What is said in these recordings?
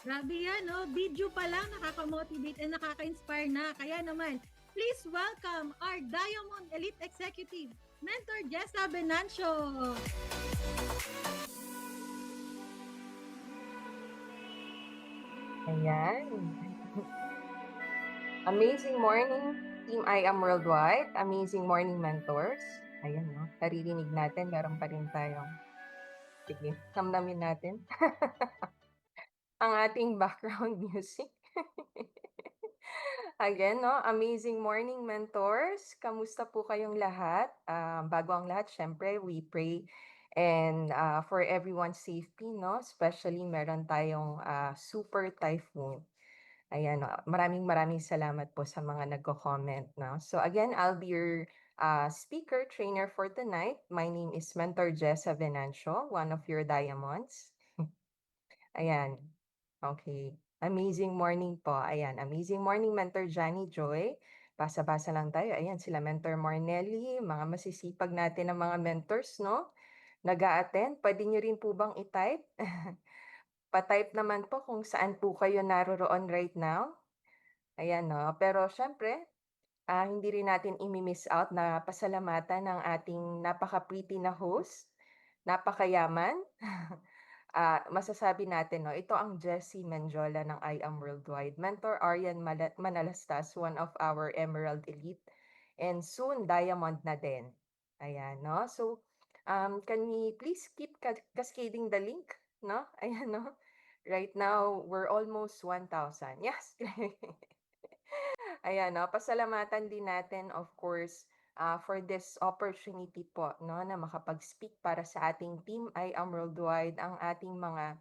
Grabe yan, no? Video pa lang nakaka-motivate and nakaka-inspire na. Kaya naman, please welcome our Diamond Elite Executive, Mentor Jessa Venancio. Ayan. Amazing morning, Team I Am Worldwide. Amazing morning, mentors. Ayan, no? Naririnig natin, meron pa rin tayong, sige, samnamin natin ang ating background music. Again, no? Amazing morning, mentors. Kamusta po kayong lahat? Bago ang lahat, syempre, we pray and for everyone's safety, no? Especially meron tayong super typhoon. Ayan, maraming maraming salamat po sa mga nagko-comment, no? So again, I'll be your speaker trainer for tonight. My name is Mentor Jessa Venancio, one of your diamonds. Ayan. Okay. Amazing morning po. Ayan. Amazing morning, Mentor Johnny Joy. Basa-basa lang tayo. Ayan, sila Mentor Marnelli, mga masisipag natin ng mga mentors, no? Nag-a-attend. Pwede nyo rin po bang i-type? Pa-type naman po kung saan po kayo naroroon right now. Ayan, no? Pero syempre, hindi rin natin imi-miss out na pasalamatan ng ating napaka-pretty na host, napakayaman. Masasabi natin, no, ito ang Jessie Menjola ng I Am Worldwide. Mentor Arian Manalastas, one of our Emerald Elite, and soon Diamond na din. Ayan, no? So, can we please keep cascading the link, no? Ayan, no? Right now, we're almost 1,000. Yes. Ayan, no? Pasalamatan din natin, of course, for this opportunity po, no, na makapag-speak para sa ating team I Am Worldwide, ang ating mga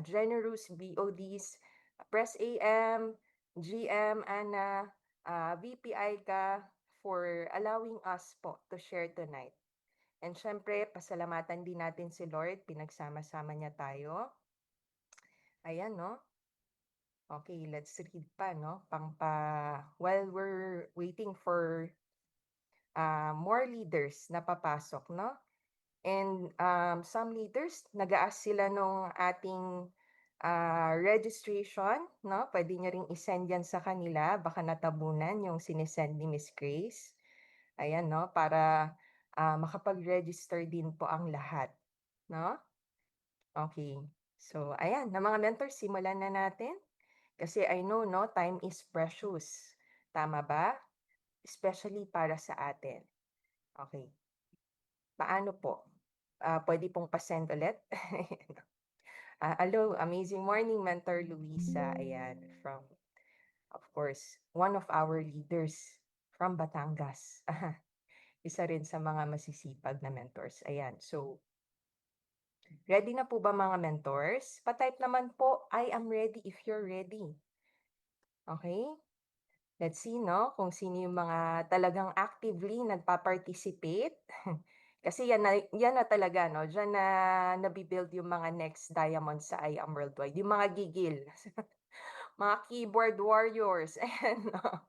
generous BODs, Press AM, GM, Anna, VP Aika, for allowing us po to share tonight. And syempre, pasalamatan din natin si Lord, pinagsama-sama niya tayo. Ayan, no? Okay, let's read pa, no? While we're waiting for more leaders na papasok, no? And some leaders, nag-a-ask sila nung ating registration, no? Pwede nyo ring isend yan sa kanila, baka natabunan yung sinesend ni Miss Grace. Ayan, no? Para makapag-register din po ang lahat, no? Okay. So, ayan, na mga mentors, simulan na natin. Kasi I know, no, time is precious. Tama ba? Especially para sa atin. Okay. Paano po? Pwede pong pasend ulit? Hello, amazing morning, Mentor Luisa. Ayan, from, of course, one of our leaders from Batangas. Isa rin sa mga masisipag na mentors. Ayan, so, ready na po ba mga mentors? Pa-type naman po, I am ready if you're ready. Okay? Let's see, no, kung sino yung mga talagang actively nagpa-participate. Kasi yan na talaga, no, diyan na nabibuild yung mga next diamond sa I Am Worldwide, yung mga gigil, mga keyboard warriors, ayan, no.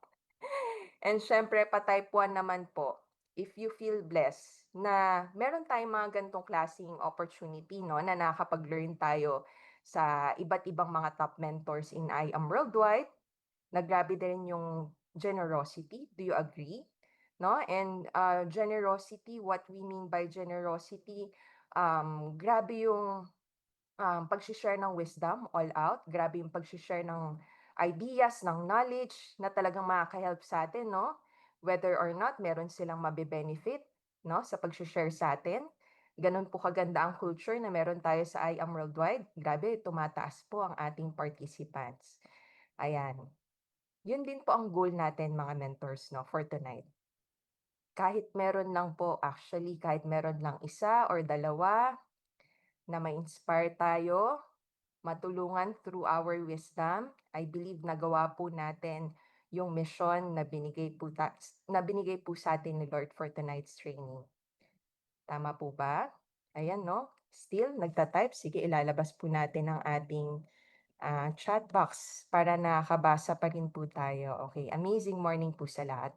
And syempre, pa-type 1 naman po, if you feel blessed na meron tayong mga ganitong klaseng opportunity, no, na nakakapag-learn tayo sa iba't ibang mga top mentors in I Am Worldwide, na grabe din yung generosity. Do you agree? No? And generosity, what we mean by generosity, grabe yung pag-share ng wisdom all out. Grabe yung pag-share ng ideas, ng knowledge na talagang makaka-help sa atin, no? Whether or not meron silang mabe-benefit, no, sa pag-share sa atin. Ganun po kaganda ang culture na meron tayo sa I Am Worldwide. Grabe, tumataas po ang ating participants. Ayan. Yun din po ang goal natin mga mentors, no, for tonight. Kahit meron lang po, actually, kahit meron lang isa or dalawa na ma-inspire tayo, matulungan through our wisdom, I believe nagawa po natin yung mission na binigay po sa atin ni Lord for tonight's training. Tama po ba? Ayan, no? Still, nagta-type. Sige, ilalabas po natin ang ating chat box para nakabasa pa rin po tayo. Okay, amazing morning po sa lahat.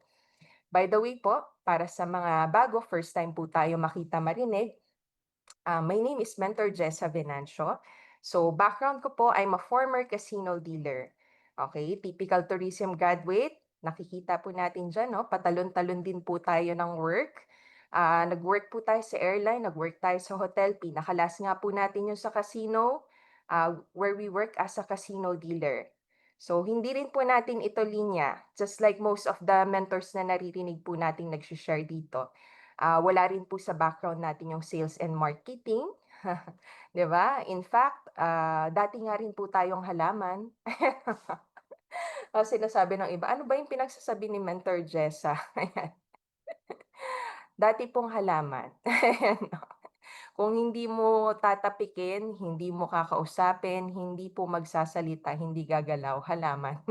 By the way po, para sa mga bago, first time po tayo makita marinig, my name is Mentor Jessa Venancio. So, background ko po, I'm a former casino dealer. Okay, typical tourism graduate. Nakikita po natin diyan 'no, patalon-talon din po tayo ng work. Nag-work po tayo sa airline, nag-work tayo sa hotel, pinaka-last nga po natin yung sa casino, where we work as a casino dealer. So, hindi rin po natin ito linya, just like most of the mentors na naririnig po nating nagse-share dito. Wala rin po sa background natin yung sales and marketing, 'di ba? In fact, dati nga rin po tayong halaman. Sinasabi ng iba, "Ano ba yung pinagsasabi ni Mentor Jessa?" Ayan, dati pong halaman. Ayan 'no. Kung hindi mo tatapikin, hindi mo kakausapin, hindi po magsasalita, hindi gagalaw, halaman.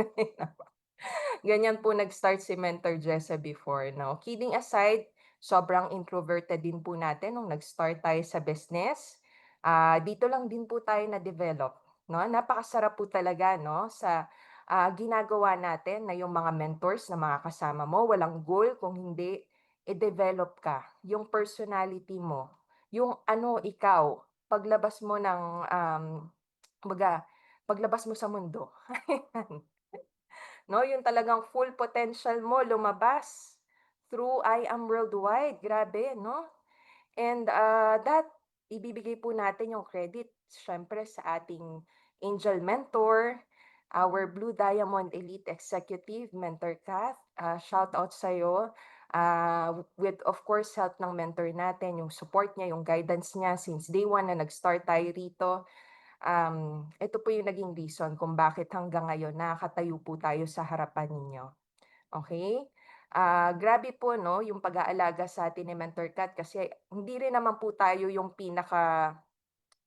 Ganyan po nag-start si Mentor Jessa before 'no. Kidding aside, sobrang introverted din po natin nung nag-start tayo sa business. Dito lang din po tayo na-develop 'no. Napakasarap po talaga 'no sa, ginagawa natin na yung mga mentors na mga kasama mo walang goal kung hindi i-develop ka, yung personality mo, yung ano ikaw, paglabas mo ng, kumbaga paglabas mo sa mundo. 'No, yung talagang full potential mo lumabas through I Am Worldwide, grabe 'no? And, that ibibigay po natin yung credit siyempre sa ating angel mentor, our Blue Diamond Elite Executive Mentor Kath, shout out sa'yo. With of course help ng mentor natin, yung support niya, yung guidance niya since day one na nag-start tayo rito. Ito po yung naging reason kung bakit hanggang ngayon nakakatayo po tayo sa harapan ninyo, okay. Grabe po 'no, yung pag-aalaga sa atin ni Mentor Kat kasi hindi rin naman po tayo yung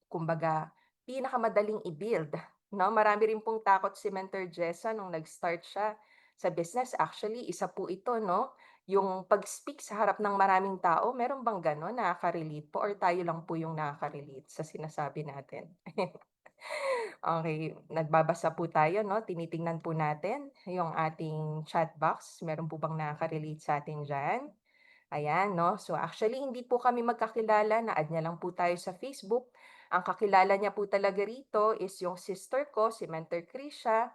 kumbaga, pinakamadaling i-build 'no. Marami rin pong takot si Mentor Jessa nung nag-start siya sa business. Actually, isa po ito 'no, yung pag-speak sa harap ng maraming tao. Meron bang gano'n, nakaka-relate po or tayo lang po yung nakaka-relate sa sinasabi natin? Okay, nagbabasa po tayo 'no, tinitingnan po natin yung ating chat box, meron po bang nakaka-relate sa'tin diyan? Ayan 'no, so actually hindi po kami magkakilala, na-add niya lang po tayo sa Facebook. Ang kakilala niya po talaga rito is yung sister ko, si Mentor Krisha,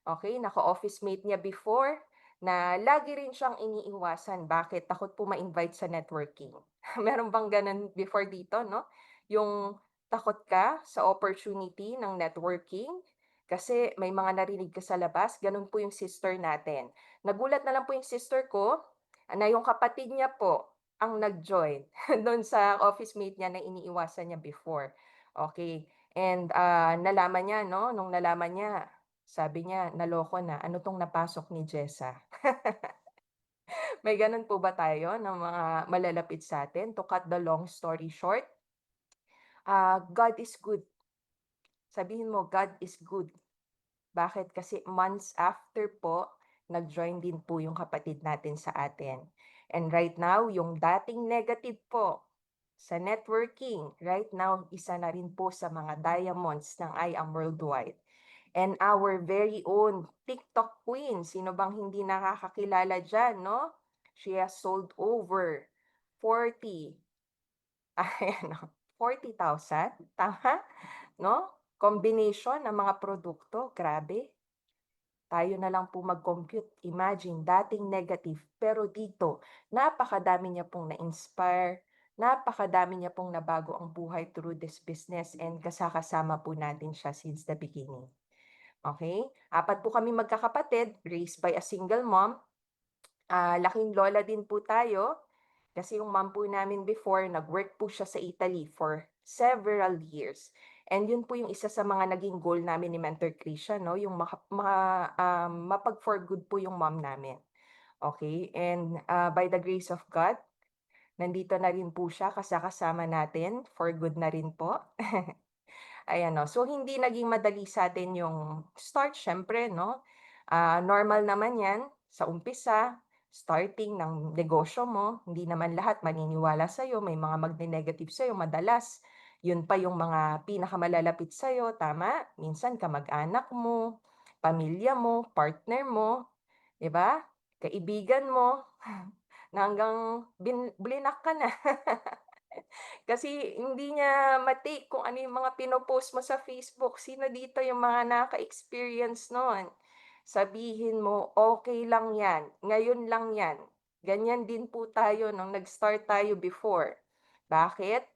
okay, naka-office mate niya before na lagi rin siyang iniiwasan. Bakit? Takot po ma-invite sa networking. Meron bang gano'n before dito 'no, yung takot ka sa opportunity ng networking kasi may mga narinig ka sa labas, gano'n po yung sister natin. Nagulat na lang po yung sister ko na yung kapatid niya po ang nag-join do'n sa office mate niya na iniiwasan niya before. Okay, and, nalaman niya 'no, nung nalaman niya, sabi niya, "Naloko na, ano 'tong napasok ni Jessa?" May gano'n po ba tayo ng mga malalapit sa'tin? To cut the long story short, God is good. Sabihin mo, God is good. Bakit? Kasi months after po, nag-join din po yung kapatid natin sa atin. And right now, yung dating negative po sa networking, right now, isa na rin po sa mga diamonds ng I Am Worldwide. And our very own TikTok queen, sino bang hindi nakakakilala dyan, no? She has sold over 40, ayan, 40,000, tama? No? Combination ng mga produkto, grabe. Tayo na lang po mag-compute. Imagine, dating negative, pero dito, napakadami niya pong na-inspire, napakadami niya pong nabago ang buhay through this business and kasakasama po natin siya since the beginning. Okay? Apat po kami magkakapatid, raised by a single mom. Laking lola din po tayo kasi yung mom po namin before, nag-work po siya sa Italy for several years. And yun po yung isa sa mga naging goal namin ni Mentor Krisha, no? Yung mapag-for good po yung mom namin. Okay? And by the grace of God, nandito na rin po siya kasakasama natin. For good na rin po. Ayan 'no. So, hindi naging madali sa'tin yung start siyempre 'no. Normal naman 'yan sa umpisa, starting ng negosyo mo, hindi naman lahat maniniwala sa'yo, may mga magne-negative sa'yo madalas. Yun pa yung mga pinakamalalapit sa'yo, tama? Minsan kamag-anak mo, pamilya mo, partner mo, 'di ba? Kaibigan mo, na hanggang blinak ka na. Kasi hindi niya kung ano yung mga pino-post mo sa Facebook. Sino dito yung mga naka-experience nun? Sabihin mo, "Okey lang 'yan, ngayon lang 'yan." Ganyan din po tayo nung nag-start tayo before. Bakit?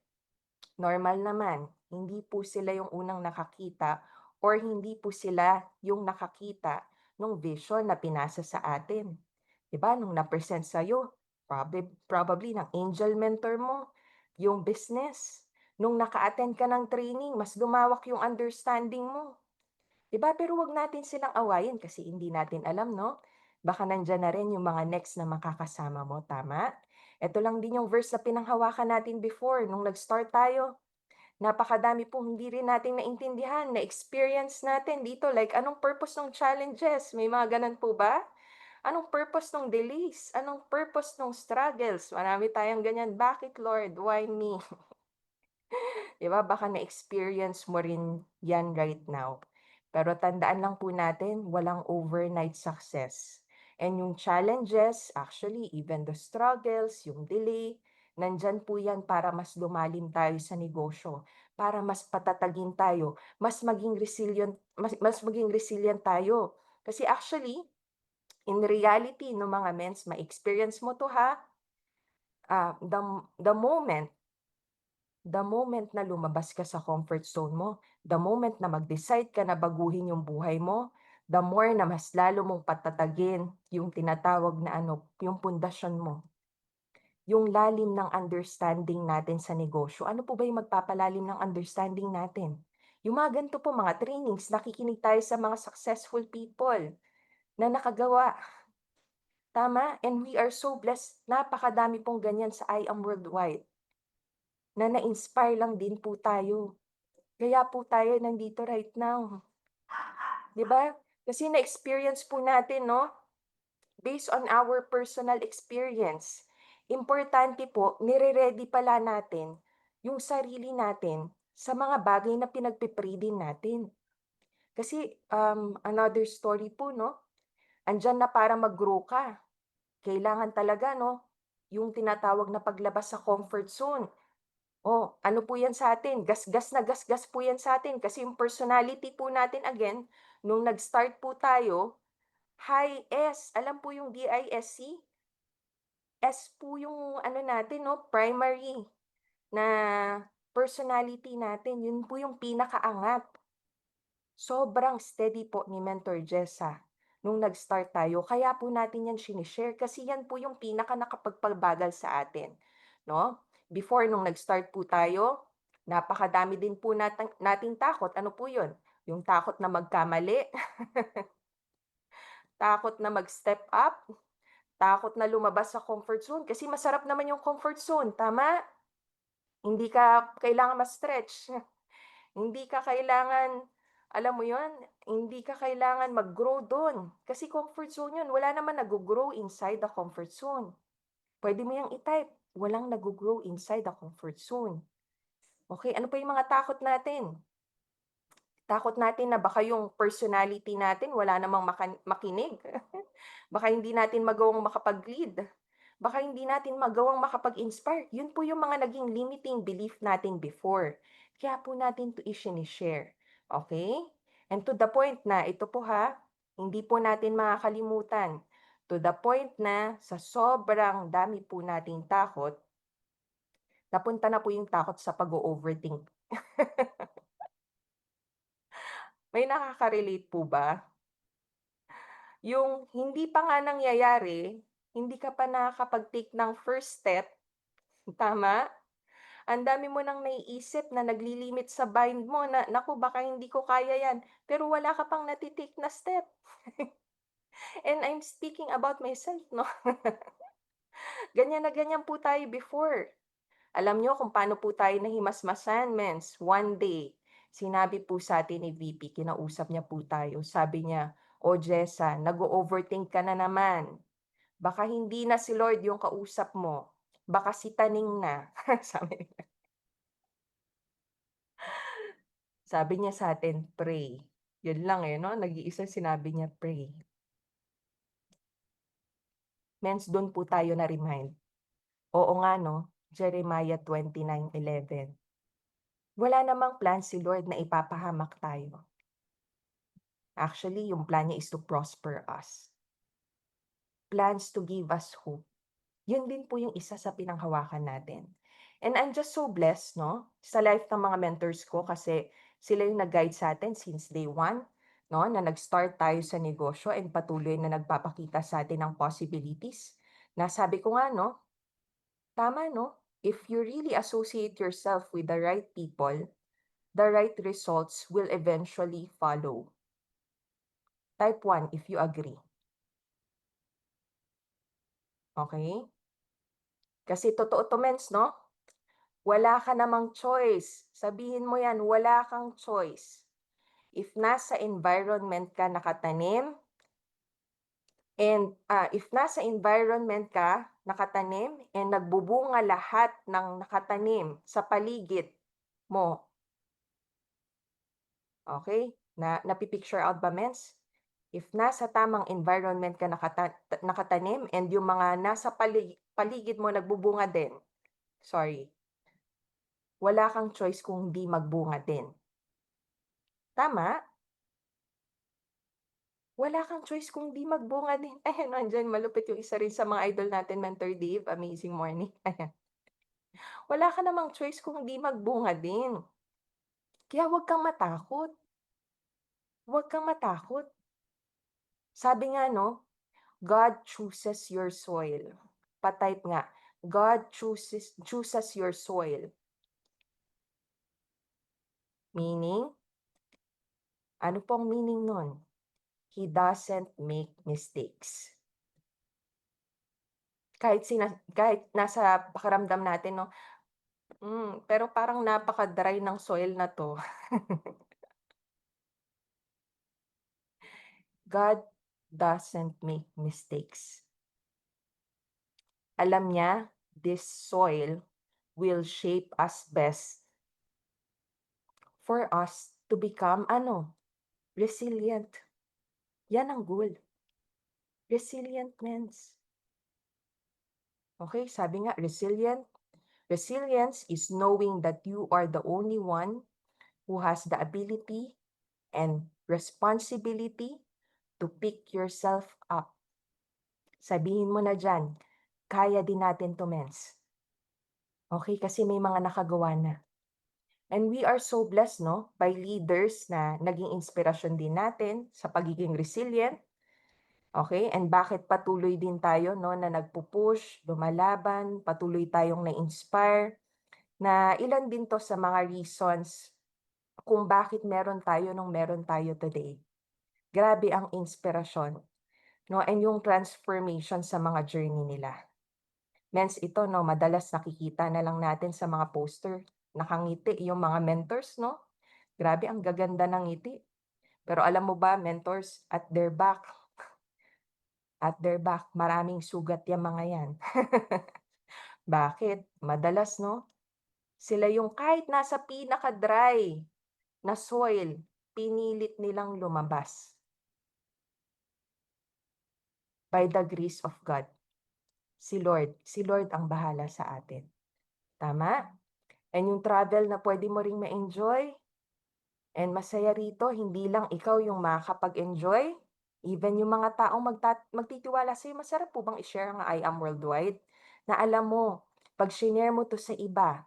Normal naman, hindi po sila yung unang nakakita or hindi po sila yung nakakita nung vision na pinasa sa atin. 'Di ba nung na-present sa'yo, probably ng angel mentor mo, yung business. Nung naka-attend ka ng training, mas lumawak yung understanding mo, 'di ba? Pero 'wag natin silang awayin kasi hindi natin alam 'no? Baka nandiyan na rin yung mga next na makakasama mo, tama? Eto lang din yung verse na pinanghawakan natin before nung nag-start tayo. Napakadami pong hindi rin natin naintindihan, na-experience natin dito, like anong purpose ng challenges, may mga gano'n po ba? Anong purpose ng delays? Anong purpose ng struggles? Marami tayong ganyan, "Bakit Lord? Why me?" 'Di ba, baka na-experience mo rin 'yan right now. Pero tandaan lang po natin, walang overnight success. And yung challenges, actually even the struggles, yung delay, nandyan po 'yan para mas lumalim tayo sa negosyo, para mas patatagin tayo, mas maging resilient tayo. Kasi actually, in reality no mga mens, ma-experience mo 'to ha, ah, the moment The moment na lumabas ka sa comfort zone mo, the moment na mag-decide ka na baguhin yung buhay mo, the more na mas lalo mong patatagin yung tinatawag na ano, yung pundasyon mo, yung lalim ng understanding natin sa negosyo. Ano po ba yung magpapalalim ng understanding natin? Yung mga ganito po, mga trainings, nakikinig tayo sa mga successful people na nakagawa. Tama? And we are so blessed. Napakadami pong ganyan sa I Am Worldwide na na-inspire lang din po tayo. Kaya po tayo nandito right now, 'di ba? Kasi na-experience po natin 'no, based on our personal experience. Importante po nire-ready pala natin yung sarili natin sa mga bagay na pinagpi-pray din natin. Kasi, another story po 'no, andiyan na para mag-grow ka. Kailangan talaga 'no, yung tinatawag na paglabas sa comfort zone. Oh, ano po 'yan sa'tin, gasgas po 'yan sa'tin kasi yung personality po natin again, nung nag-start po tayo, high S. Alam po yung DISC? S po yung ano natin 'no, primary na personality natin, yun po yung pinakaangat. Sobrang steady po ni Mentor Jessa nung nag-start tayo kaya po natin 'yan shine-share kasi yan po yung nakapagpabagal sa atin, 'no? Before nung nag-start po tayo, napakadami din po nating takot. Ano po yun? Yung takot na magkamali, takot na mag-step up, takot na lumabas sa comfort zone kasi masarap naman yung comfort zone, tama? Hindi ka kailangan ma-stretch. Hindi ka kailangan, alam mo yon, hindi ka kailangan mag-grow dun, kasi comfort zone yun, wala naman naggo-grow inside the comfort zone. Puwede mo yang i-type, walang naggo-grow inside the comfort zone. Okey, ano pa yung mga takot natin? Takot natin na baka yung personality natin wala namang makinig. Baka hindi natin magawang makapag-lead. Baka hindi natin magawang makapag-inspire. Yun po yung mga naging limiting belief natin before. Kaya po natin 'to share, okay? And to the point na ito po ha, hindi po natin makakalimutan. To the point na sa sobrang dami po nating takot, napunta na po yung takot sa pag-o-overthink. May nakaka-relate po ba? Yung hindi pa nga nangyayari, hindi ka pa nakakapag-take ng first step, tama? Ang dami mo ng naiisip na naglilimit sa mind mo na, "Naku, baka hindi ko kaya 'yan." Pero wala ka pang na step. And I'm speaking about myself 'no. Ganyan na ganyan po tayo before. Alam niyo kung paano po tayo nahimasmasan, mens. One day, sinabi po sa'tin ni VP, kinausap niya po tayo, sabi niya, "O Jessa, nag-o-overthink ka na naman. Baka hindi na si Lord yung kausap mo, baka si Taning na." Sabi sabi niya sa'tin, "Pray." Yun lang, eh, 'no, nag-iisang sinabi niya, "Pray." Mens dun po tayo na-remind, oo nga 'no, Jeremiah 29:11. Wala namang plan si Lord na ipapahamak tayo. Actually, yung plan niya is to prosper us. Plans to give us hope. Yun din po yung isa sa pinanghawakan natin. And I'm just so blessed, no? Sa life ng mga mentors ko kasi sila yung nag-guide sa atin since day one, no? Na nag-start tayo sa negosyo and patuloy na nagpapakita sa atin ng possibilities. Nasabi ko nga, no? Tama, no? If you really associate yourself with the right people, the right results will eventually follow. Type 1 if you agree. Okay? Kasi totoo to, mens, no? Wala ka namang choice. Sabihin mo yan, wala kang choice. If nasa environment ka nakatanim, if nasa environment ka nakatanim and nagbubunga lahat ng nakatanim sa paligid mo, okay? Napipicture out ba, mens? If nasa tamang environment ka nakatanim and yung mga nasa paligid mo nagbubunga din, sorry, wala kang choice kung hindi magbunga din. Tama? Wala kang choice kung di magbunga din. Ayan, nandiyan malupit yung isa rin sa mga idol natin, Mentor Dave. Amazing morning. Ayan. Wala ka namang choice kung di magbunga din. Kaya huwag kang matakot. Huwag kang matakot. Sabi nga, no, God chooses your soil. Pa-type nga, God chooses your soil. Meaning, ano pong meaning nun? He doesn't make mistakes. Kahit nasa pakiramdam natin, no, pero parang napaka-dry ng soil na 'to. God doesn't make mistakes. Alam niya, this soil will shape us best for us to become resilient. Yan ang goal. Resilient means. Okay, sabi nga, resilience is knowing that you are the only one who has the ability and responsibility to pick yourself up. Sabihin mo na dyan, kaya din natin to, mens. Okay, kasi may mga nakagawa na. And we are so blessed, no, by leaders na naging inspirasyon din natin sa pagiging resilient. Okay, and bakit patuloy din tayo, no, na nagpupush, lumalaban, patuloy tayong na-inspire, na ilan din to sa mga reasons kung bakit meron tayo nung meron tayo today. Grabe ang inspirasyon, no, and yung transformation sa mga journey nila. Mens, ito, no, madalas nakikita na lang natin sa mga poster, nakangiti yung mga mentors, no? Grabe, ang gaganda ng ngiti. Pero alam mo ba, mentors, at their back, maraming sugat yung mga yan. Bakit? Madalas, no? Sila yung kahit nasa pinaka-dry na soil, pinilit nilang lumabas. By the grace of God. Si Lord ang bahala sa atin. Tama? And yung travel na pwede mo ring ma-enjoy, and masaya rito, hindi lang ikaw yung makakapag-enjoy, even yung mga taong magtitiwala sa'yo. Masarap po bang i-share ang I Am Worldwide? Na alam mo, pag shinare mo to sa iba,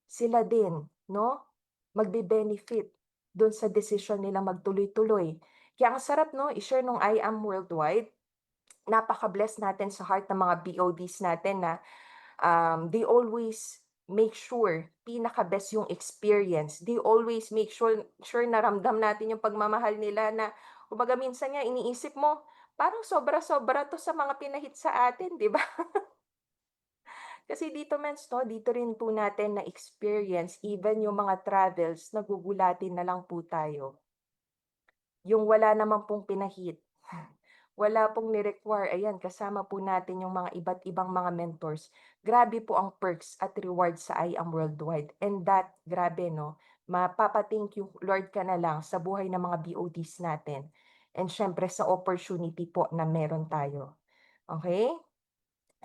sila din, no? Magbe-benefit doon sa decision nila magtuloy-tuloy. Kaya ang sarap, no, i-share nung I Am Worldwide. Napaka-bless natin sa heart ng mga BODs natin na they always make sure pinaka-best yung experience. They always make sure na ramdam natin yung pagmamahal nila na kumbaga minsan nga iniisip mo, parang sobra-sobra to sa mga pinahit sa atin, 'di ba? Kasi dito, mens, no, dito rin po natin na experience even yung mga travels, nagugulatin na lang po tayo. Yung wala naman pong pinahit. Wala pong ni-require, ayan, kasama po natin yung mga iba't ibang mga mentors. Grabe po ang perks at rewards sa I Am Worldwide. And that, grabe, no, mapapa-thank you Lord ka na lang sa buhay ng mga BODs natin. And syempre sa opportunity po na meron tayo. Okay?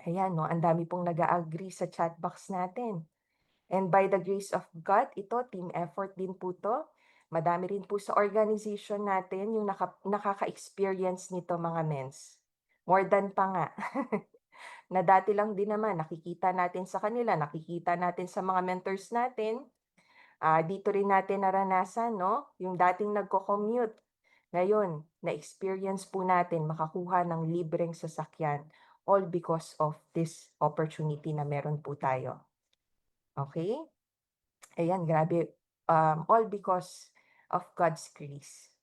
Ayan 'no, ang dami pong nag-a-agree sa chat box natin. And by the grace of God, ito team effort din po 'to. Madami rin po sa organization natin yung nakaka-experience nito mga mens. More than pa nga. Na dati lang din naman nakikita natin sa kanila, nakikita natin sa mga mentors natin. Dito rin natin naranasan 'no, yung dating nagko-commute. Ngayon, na-experience po natin makakuha ng libreng sasakyan, all because of this opportunity na meron po tayo, okay. Ayan, grabe, all because of God's grace,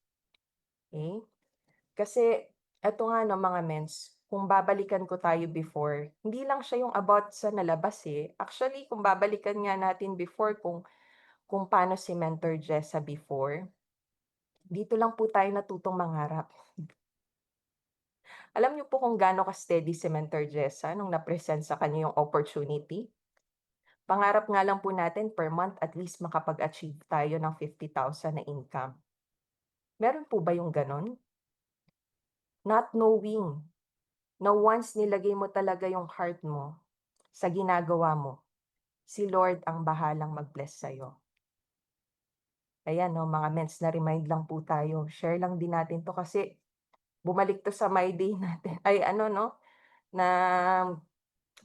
okay. Kasi eto nga 'no mga mens, kung babalikan ko tayo before, hindi lang siya yung about sa nalabas, eh. Actually, kung babalikan nga natin before kung paano si Mentor Jessa before, dito lang po tayo natutong mangarap. Alam niyo po kung gaano ka-steady si Mentor Jessa nung na-present sa kanya yung opportunity? Pangarap nga lang po natin per month at least makapag-achieve tayo ng 50,000 na income. Meron po ba yung gano'n? Not knowing na once nilagay mo talaga yung heart mo sa ginagawa mo, si Lord ang bahalang mag-bless sa'yo. Ayan 'no, mga mens, na-remind lang po tayo. Share lang din natin 'to kasi bumalik 'to sa My Day natin ay ano 'no, na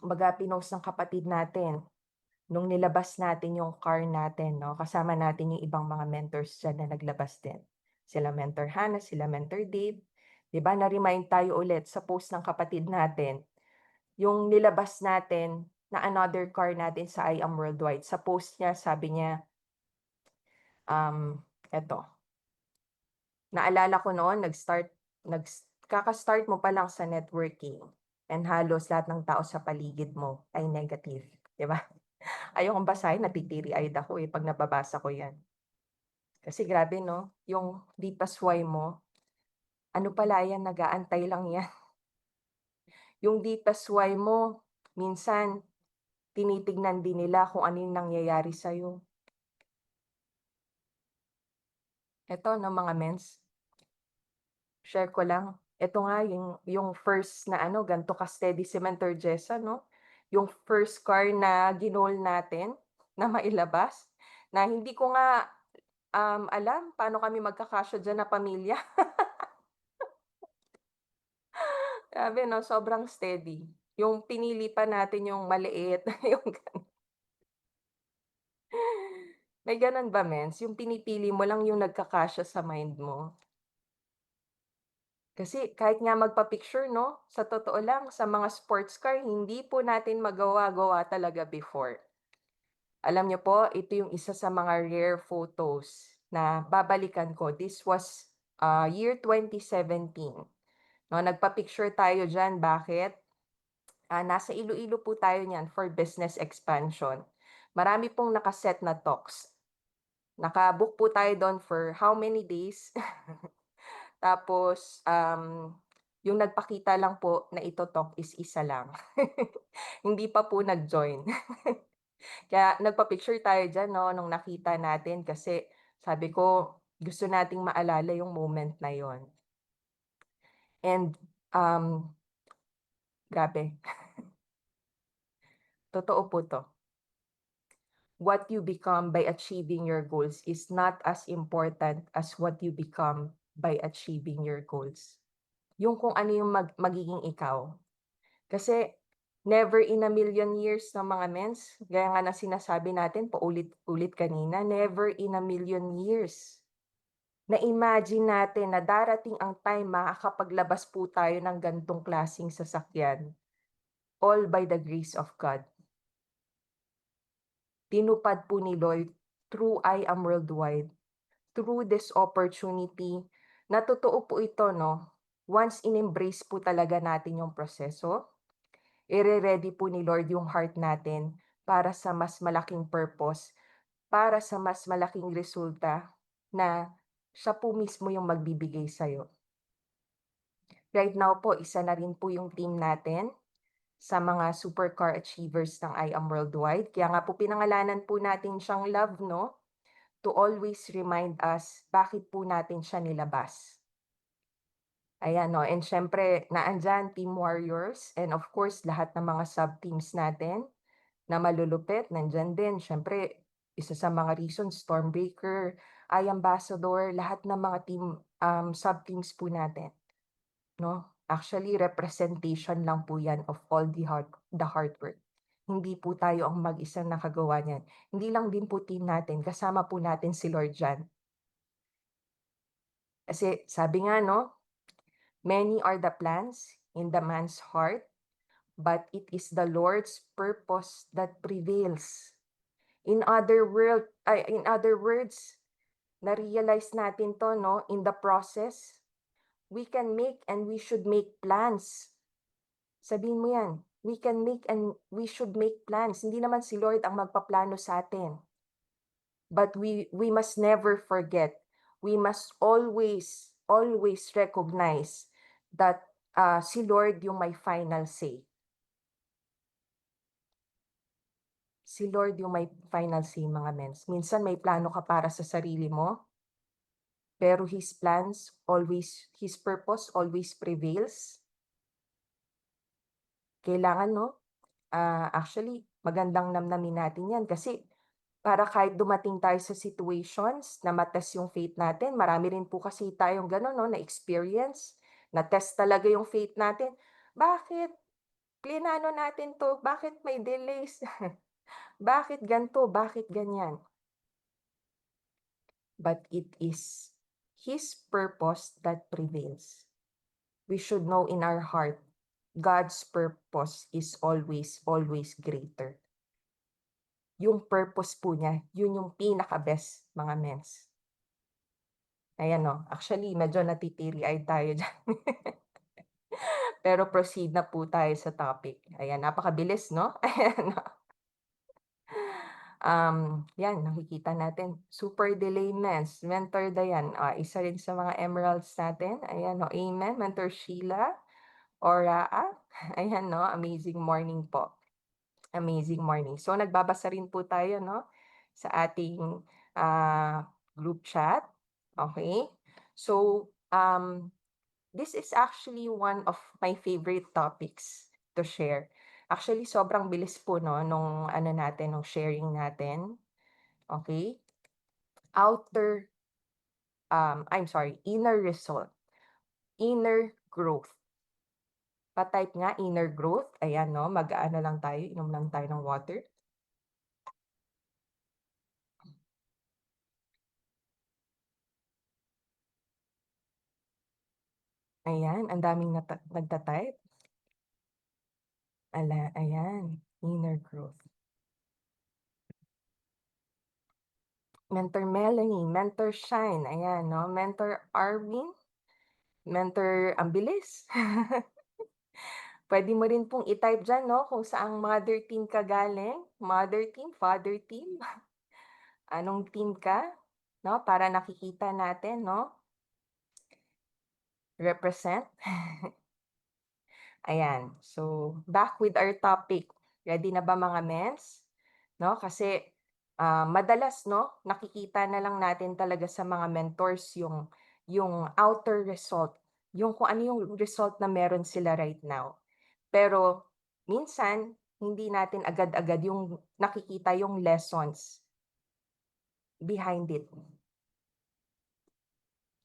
kumbaga pinost ng kapatid natin nung nilabas natin yung car natin 'no, kasama natin yung ibang mga mentors diyan na naglabas din. Sila Mentor Hannah, sila Mentor Dave, 'di ba na-remind tayo ulit sa post ng kapatid natin, yung nilabas natin na another car natin sa I Am Worldwide. Sa post niya sabi niya, eto, "Naalala ko noon kaka-start mo pa lang sa networking and halos lahat ng tao sa paligid mo ay negative." 'Di ba? Ayokong basahin, natitiri-eyed ako, eh, 'pag nababasa ko 'yan. Kasi grabe 'no, yung di pasway mo, ano pala 'yan, nag-aantay lang 'yan. Yung di pasway mo, minsan tinitignan din nila kung ano yung nangyayari sa'yo. Eto 'no mga mens, share ko lang. Eto nga yung first na ano, gan'to ka-steady si Mentor Jessa 'no, yung first car na ginol natin na mailabas, na hindi ko nga, alam paano kami magkakasya diyan na pamilya. Grabe 'no, sobrang steady. Yung pinili pa natin yung maliit, yung may gano'n ba mens, yung pinipili mo lang yung nagkakasya sa mind mo? Kasi kahit nga magpa-picture 'no, sa totoo lang sa mga sports car hindi po natin magawa-gawa talaga before. Alam niyo po, ito yung isa sa mga rare photos na babalikan ko. This was, year 2017 'no, nagpa-picture tayo diyan, bakit? Nasa Iloilo po tayo niyan for business expansion. Marami pong nakaset na talks. Naka-book po tayo dun for how many days. Tapos, yung nagpakita lang po na ito-talk is isa lang. Hindi pa po nag-join. Kaya nagpa-picture tayo diyan 'no, nung nakita natin kasi sabi ko, gusto nating maalala yung moment na yon. And, grabe, totoo po 'to. What you become by achieving your goals is not as important as what you become by achieving your goals. Yung kung ano yung magiging ikaw. Kasi never in a million years na mga mens, gaya nga ng sinasabi natin paulit-ulit kanina, never in a million years na imagine natin na darating ang time makakapaglabas po tayo ng ganitong klaseng sasakyan, all by the grace of God. Tinupad po ni Lord through I Am Worldwide, through this opportunity, na totoo po ito 'no, once in-embrace po talaga natin yung proseso, ire-ready po ni Lord yung heart natin para sa mas malaking purpose, para sa mas malaking resulta na siya po mismo yung magbibigay sa'yo. Right now po, isa na rin po yung team natin sa mga supercar achievers ng I Am Worldwide. Kaya nga po pinangalanan po natin siyang Love 'no, to always remind us bakit po natin siya nilabas. Ayan 'no, and siyempre naandiyan Team Warriors and of course lahat ng mga sub-teams natin na malulupit nandiyan din. Siyempre isa sa mga reasons Stormbreaker, I Ambassador, lahat ng mga team, sub-teams po natin 'no. Actually representation lang po 'yan of all the hard work. Hindi po tayo ang mag-isang nakagawa niyan. Hindi lang din po team natin, kasama po natin si Lord diyan. Kasi sabi nga 'no, "Many are the plans in the man's heart, but it is the Lord's purpose that prevails." In other words, na-realize natin 'to 'no, in the process, we can make and we should make plans. Sabihin mo 'yan, we can make and we should make plans. Hindi naman si Lord ang magpaplano sa atin. But we must never forget, we must always recognize that, si Lord yung may final say. Si Lord yung may final say mga mens. Minsan may plano ka para sa sarili mo, pero His purpose always prevails. Kailangan 'no, actually magandang namnamin natin 'yan kasi para kahit dumating tayo sa situations na ma-test yung faith natin, marami rin po kasi tayong gano'n 'no, na-experience, na-test talaga yung faith natin. Bakit plinano natin 'to, bakit may delays, bakit gan'to, bakit ganyan? But it is His purpose that prevails. We should know in our heart, God's purpose is always greater. Yung purpose po niya, yun yung pinaka-best mga mens. Ayan 'no, actually medyo natitiri-eyed tayo diyan. Pero proceed na po tayo sa topic. Ayan, napakabilis 'no? Ayan 'no. 'Yan nakikita natin, super delay mens, Mentor Dayan, isa rin sa mga emeralds natin. Ayan 'no, amen, Mentor Sheila, Oraa, ayan 'no, amazing morning po. Amazing morning. So nagbabasa rin po tayo 'no, sa ating, group chat, okay. So, this is actually one of my favorite topics to share. Actually sobrang bilis po 'no, nung ano natin, nung sharing natin, okay. Outer, I'm sorry, inner result, inner growth. Pa-type nga inner growth, ayan 'no, mag-aano lang tayo, inom lang tayo ng water. Ayan, ang daming nagta-type. Ayan, inner growth. Mentor Melanie, Mentor Shine, ayan 'no, Mentor Arvin, Mentor ang bilis. Puwede mo rin pong i-type diyan 'no, kung saang mother team ka galing, mother team, father team, anong team ka 'no, para nakikita natin 'no, represent. Ayan, so back with our topic. Ready na ba mga mens? 'No, kasi, madalas 'no, nakikita na lang natin talaga sa mga mentors yung outer result, yung kung ano yung result na meron sila right now. Pero minsan hindi natin agad-agad yung nakikita yung lessons behind it.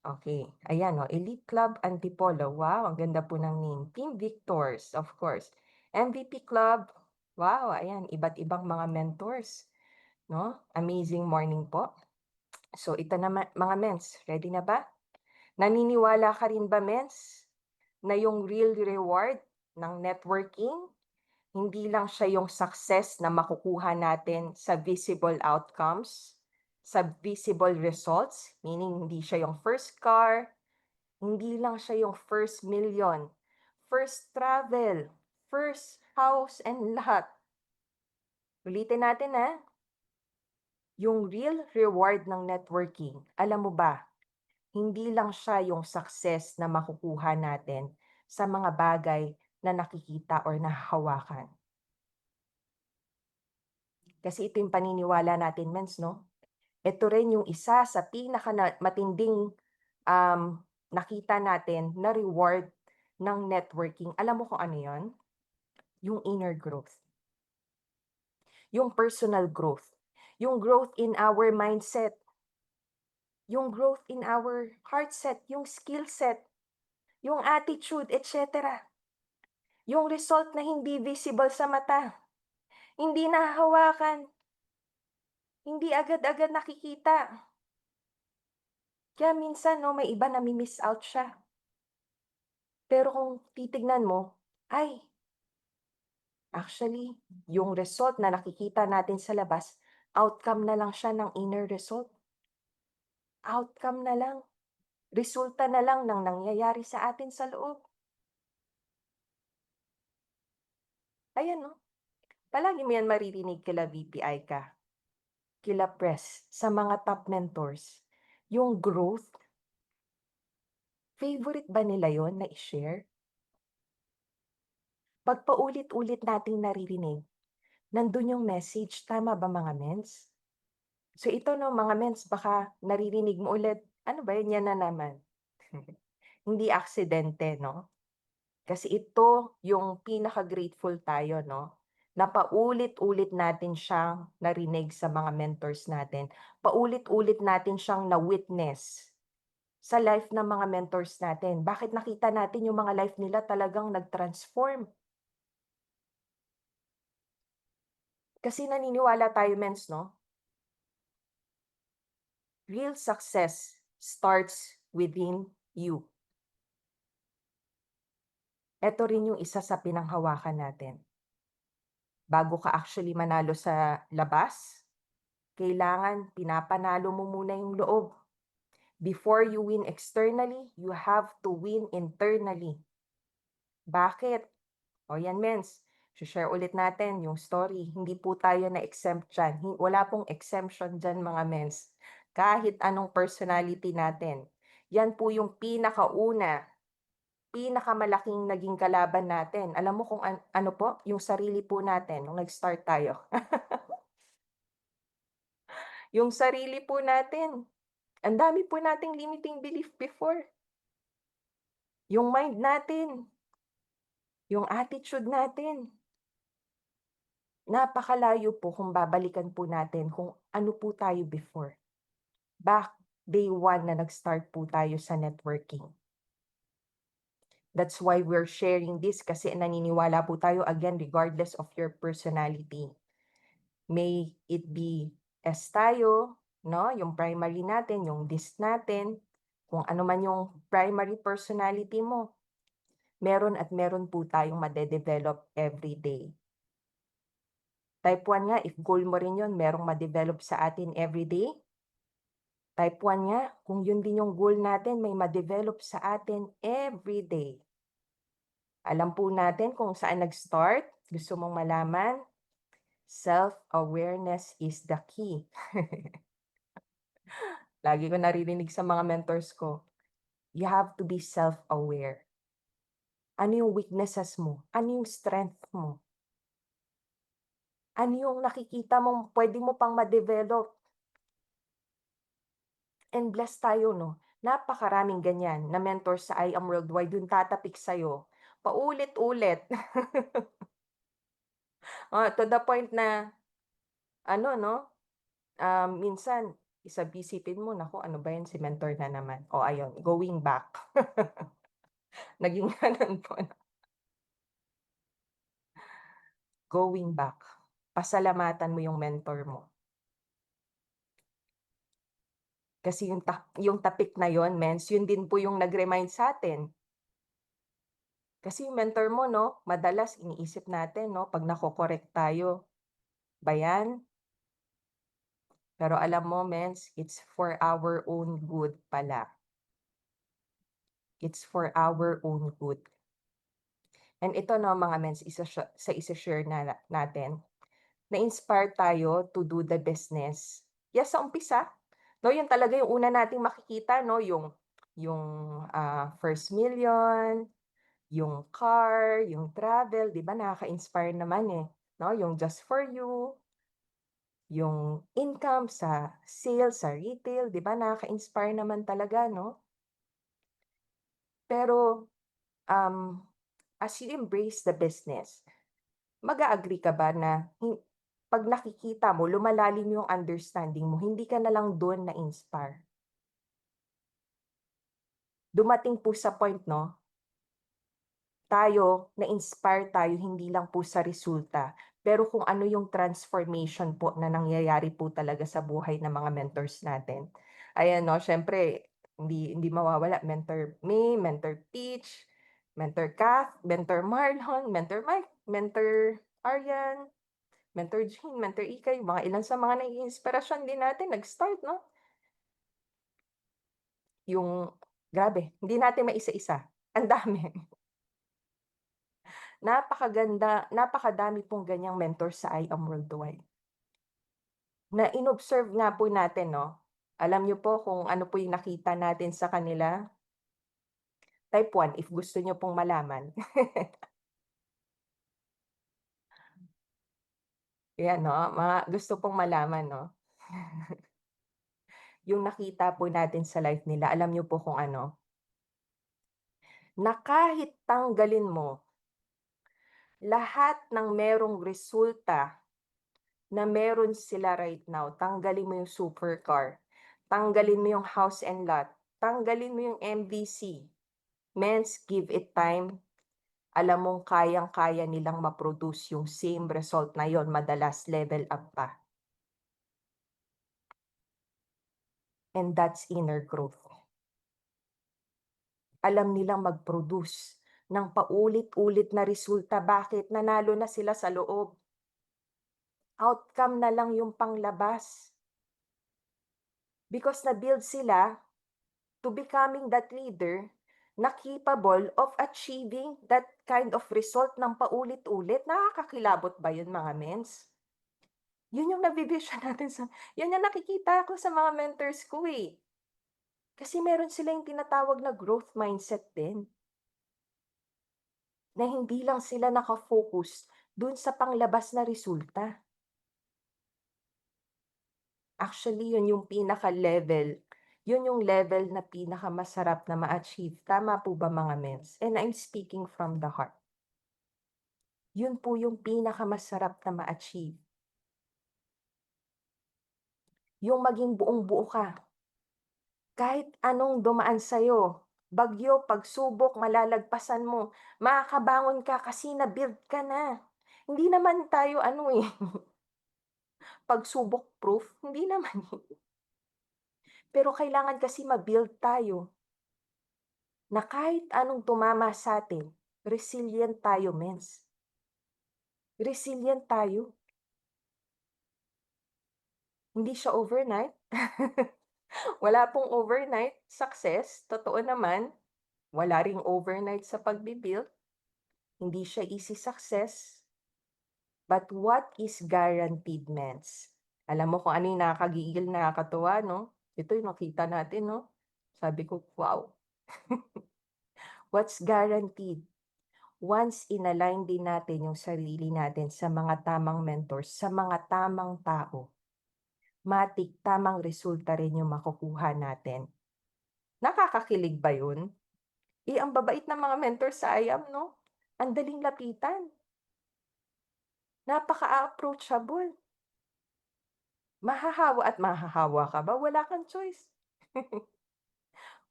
Okay, ayan oh, Elite Club Antipolo, wow ang ganda po ng name. Team Victors, of course. MVP Club, wow ayan iba't ibang mga mentors, 'no? Amazing morning po. So ito naman mga mens, ready na ba? Naniniwala ka rin ba mens, na yung real reward ng networking, hindi lang siya yung success na makukuha natin sa visible outcomes, sa visible results, meaning hindi siya yung first car, hindi lang siya yung first million, first travel, first house and lahat. Ulitin natin yung real reward ng networking, alam mo ba, hindi lang siya yung success na makukuha natin sa mga bagay na nakikita or nahahawakan. Kasi ito yung paniniwala natin mens 'no? Ito rin yung isa sa matinding, um, nakita natin na reward ng networking, alam mo kung ano yon? Yung inner growth, yung personal growth, yung growth in our mindset, yung growth in our heart set, yung skill set, yung attitude, etc. Yung result na hindi visible sa mata, hindi nahahawakan, hindi agad-agad nakikita. Kaya minsan 'no, may iba nami-miss out siya. Pero kung titignan mo, ay, actually, yung result na nakikita natin sa labas, outcome na lang siya ng inner result. Outcome na lang, resulta na lang ng nangyayari sa atin sa loob. Ayan 'no, palagi mo yan maririnig kila VP Aika, kila Press, sa mga top mentors. Yung growth, favorite ba nila yon na i-share? 'Pag paulit-ulit nating naririnig, nandun yung message, tama ba mga mens? So ito 'no, mga mens, baka naririnig mo ulit, "Ano ba 'yan, yan na naman." Hindi aksidente 'no, kasi ito yung pinaka-grateful tayo 'no, na paulit-ulit natin siyang narinig sa mga mentors natin. Paulit-ulit natin siyang na-witness sa life ng mga mentors natin. Bakit nakita natin yung mga life nila talagang nag-transform? Kasi naniniwala tayo mens 'no, real success starts within you. Eto rin yung isa sa pinanghawakan natin. Bago ka actually manalo sa labas, kailangan pinapanalo mo muna yung loob. Before you win externally, you have to win internally. Bakit? O yan mens, share ulit natin yung story. Hindi po tayo na-exempt dyan. Wala pong exemption dyan mga mens. Kahit anong personality natin. Yan po yung pinakauna, pinakamalaking naging kalaban natin. Alam mo kung ano po? Yung sarili po natin nung nag-start tayo. Yung sarili po natin. Ang dami po nating limiting belief before. Yung mind natin, yung attitude natin. Napakalayo po kung babalikan po natin kung ano po tayo before. Back day one na nag-start po tayo sa networking. That's why we're sharing this kasi naniniwala po tayo, again, regardless of your personality. May it be S tayo, no? Yung primary natin, yung DISC natin, kung ano man yung primary personality mo, meron at meron po tayong made-develop every day. Type 1 nga, if goal mo rin yun, merong ma-develop sa atin every day. Type 1 nga, kung yun din yung goal natin, may ma-develop sa atin every day. Alam po natin kung saan nag-start. Gusto mong malaman? Self-awareness is the key. Lagi ko naririnig sa mga mentors ko, you have to be self-aware. Ano yung weaknesses mo? Ano yung strength mo? Ano yung nakikita mong pwede mo pang ma-develop? And blessed tayo 'no, napakaraming ganyan na mentors sa I Am Worldwide yung tatapik sa'yo, paulit-ulit. To the point na ano 'no, minsan isipin mo, "Naku, ano ba 'yan, si mentor na naman." O ayun, going back. Naging gano'n po na, going back. Pasalamatan mo yung mentor mo. Kasi yung tapik na yon mens, yun din po yung nag-remind sa'tin. Kasi yung mentor mo 'no, madalas iniisip natin 'no, 'pag nako-correct tayo, ba 'yan? Pero alam mo mens, it's for our own good pala. It's for our own good. And ito 'no mga mens, isa-share na natin, na-inspire tayo to do the business. Yes, sa umpisa, 'no, yun talaga yung una nating makikita 'no, yung, first million, yung car, yung travel, 'di ba nakaka-inspire naman, eh, 'no, yung Just for You, yung income sa sales, sa retail, 'di ba nakaka-inspire naman talaga 'no? Pero, as you embrace the business, mag-a-agree ka ba na 'pag nakikita mo lumalalim yung understanding mo, hindi ka na lang dun na-inspire? Dumating po sa point 'no, tayo na-inspire tayo hindi lang po sa resulta, pero kung ano yung transformation po na nangyayari po talaga sa buhay ng mga mentors natin. Ayan 'no, siyempre hindi mawawala Mentor May, Mentor Peach, Mentor Kath, Mentor Marlon, Mentor Mike, Mentor Aryan, Mentor Jean, Mentor Ikay, mga ilan sa mga naging inspirasyon din natin nag-start 'no, yung grabe hindi natin maisa-isa, ang dami. Napakadami pong ganyang mentor sa I Am Worldwide, na inobserve nga po natin 'no. Alam niyo po kung ano po yung nakita natin sa kanila? Type 1 if gusto niyo pong malaman. 'Yan 'no, mga gusto pong malaman 'no. Yung nakita po natin sa life nila, alam niyo po kung ano? Na kahit tanggalin mo lahat ng merong resulta na meron sila right now, tanggalin mo yung supercar, tanggalin mo yung house and lot, tanggalin mo yung MDC, mens give it time, alam mong kayang-kaya nilang ma-produce yung same result na yon, madalas level up pa. And that's inner growth. Alam nilang mag-produce ng paulit-ulit na resulta. Bakit? Nanalo na sila sa loob. Outcome na lang yung panglabas. Because na-build sila to becoming that leader na capable of achieving that kind of result ng paulit-ulit. Nakakakilabot ba yun mga mens? Yun yung navi-vision natin yun yung nakikita ko sa mga mentors ko eh. Kasi meron sila yung tinatawag na growth mindset din. Na hindi lang sila nakafocus dun sa panglabas na resulta. Actually, yun yung level na pinakamasarap na ma-achieve. Tama po ba mga mens? And I'm speaking from the heart. Yun po yung pinakamasarap na ma-achieve. Yung maging buong-buo ka. Kahit anong dumaan sa'yo, bagyo, pagsubok, malalagpasan mo, makakabangon ka kasi na-build ka na. Hindi naman tayo pagsubok proof, hindi naman Pero kailangan kasi ma-build tayo na kahit anong tumama sa'tin, resilient tayo mens. Resilient tayo. Hindi siya overnight. Wala pong overnight success, totoo naman. Wala ring overnight sa pagbi-build. Hindi siya easy success. But what is guaranteed mens? Alam mo kung ano yung nakakagigil, nakakatuwa 'no? Ito yung nakita natin 'no? Sabi ko, "Wow." What's guaranteed? Once inalign din natin yung sarili natin sa mga tamang mentors, sa mga tamang tao, matik tamang resulta rin yung makukuha natin. Nakakakilig ba yun? Ang babait ng mga mentors sa IAM 'no? Ang daling lapitan, napaka-approachable. Mahahawa at mahahawa ka ba? Wala kang choice.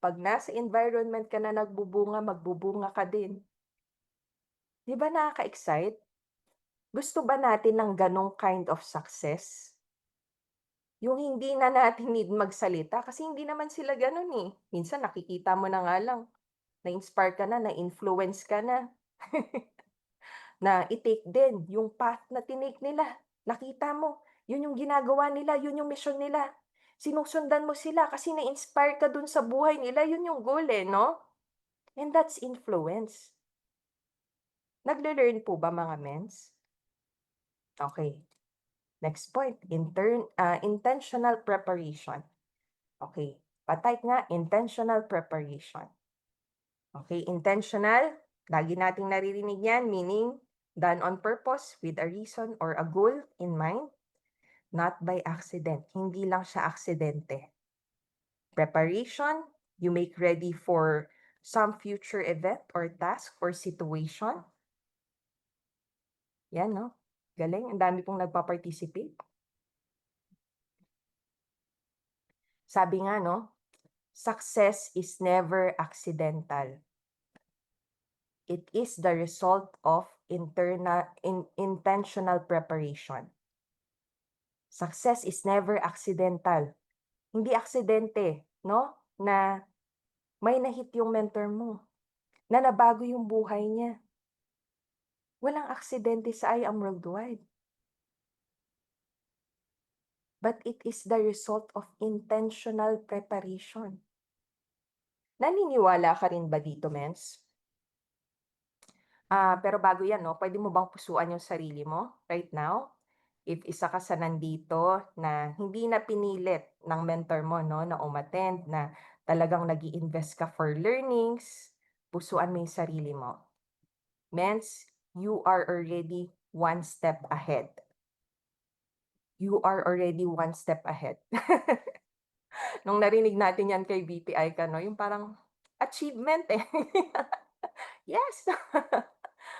'Pag nasa environment ka na nagbubunga, magbubunga ka din. 'Di ba nakaka-excite? Gusto ba natin ng gano'ng kind of success? Yung hindi na natin need magsalita kasi hindi naman sila gano'n, eh. Minsan nakikita mo na nga lang, na-inspire ka na, na-influence ka na, na i-take din yung path na tinake nila. Nakita mo, yun yung ginagawa nila, yun yung mission nila. Sinusundan mo sila kasi na-inspire ka dun sa buhay nila, yun yung goal, eh, 'no? And that's influence. Nagle-learn po ba mga mens? Okay. Next point, intentional preparation. Okay, pa-type nga, intentional preparation. Okay, intentional, lagi nating naririnig yan, meaning done on purpose with a reason or a goal in mind, not by accident. Hindi lang siya aksidente. Preparation, you make ready for some future event or task or situation. Yan, no? Galing, ang dami pong nagpa-participate. Sabi nga, no, success is never accidental. It is the result of intentional preparation. Success is never accidental. Hindi aksidente, no? Na may nahit yung mentor mo, na nabago yung buhay niya. Walang aksidente sa I Am Worldwide. But it is the result of intentional preparation. Naniniwala ka rin ba dito, Mens? Pero bago yan, no, pwede mo bang pusuan yung sarili mo right now? If isa ka sa nandito na hindi na pinilit ng mentor mo, no, na umattend, na talagang nag invest ka for learnings, pusuan mo yung sarili mo. Mens, you are already one step ahead. You are already one step ahead. Nung narinig natin yan kay BPI ka, no, yung parang achievement eh. Yes!